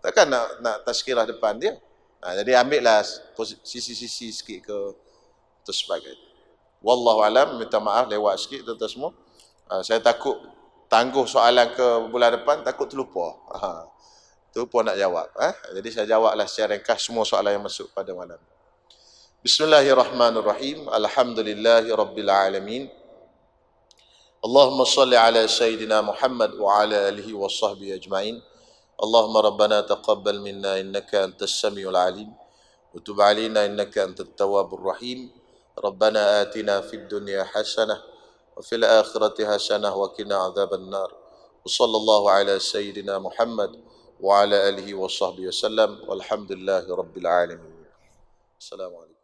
Takkan nak tazkirah depan dia. Jadi ambillah sisi-sisi sikit ke terus sebagainya. Wallahu alam, minta maaf lewat sikit tuan-tuan semua. Saya takut tangguh soalan ke bulan depan, takut terlupa. Terlupa nak jawab. Jadi saya jawablah secara ringkas semua soalan yang masuk pada malam. Bismillahirrahmanirrahim. Alhamdulillahi rabbil alamin. Allahumma salli ala Sayyidina Muhammad wa ala alihi wa sahbihi ajma'in. Allahumma rabbana taqabbal minna innaka antas samiul alim wa tub alaina innaka antat tawwabur rahim. Rabbana atina fid dunya hasanah wa fil akhirati hasanah wa qina adzaban nar. Wa sallallahu ala Sayyidina Muhammad wa ala alihi wa sahbihi wasallam. Walhamdulillahi rabbil alamin. Assalamualaikum.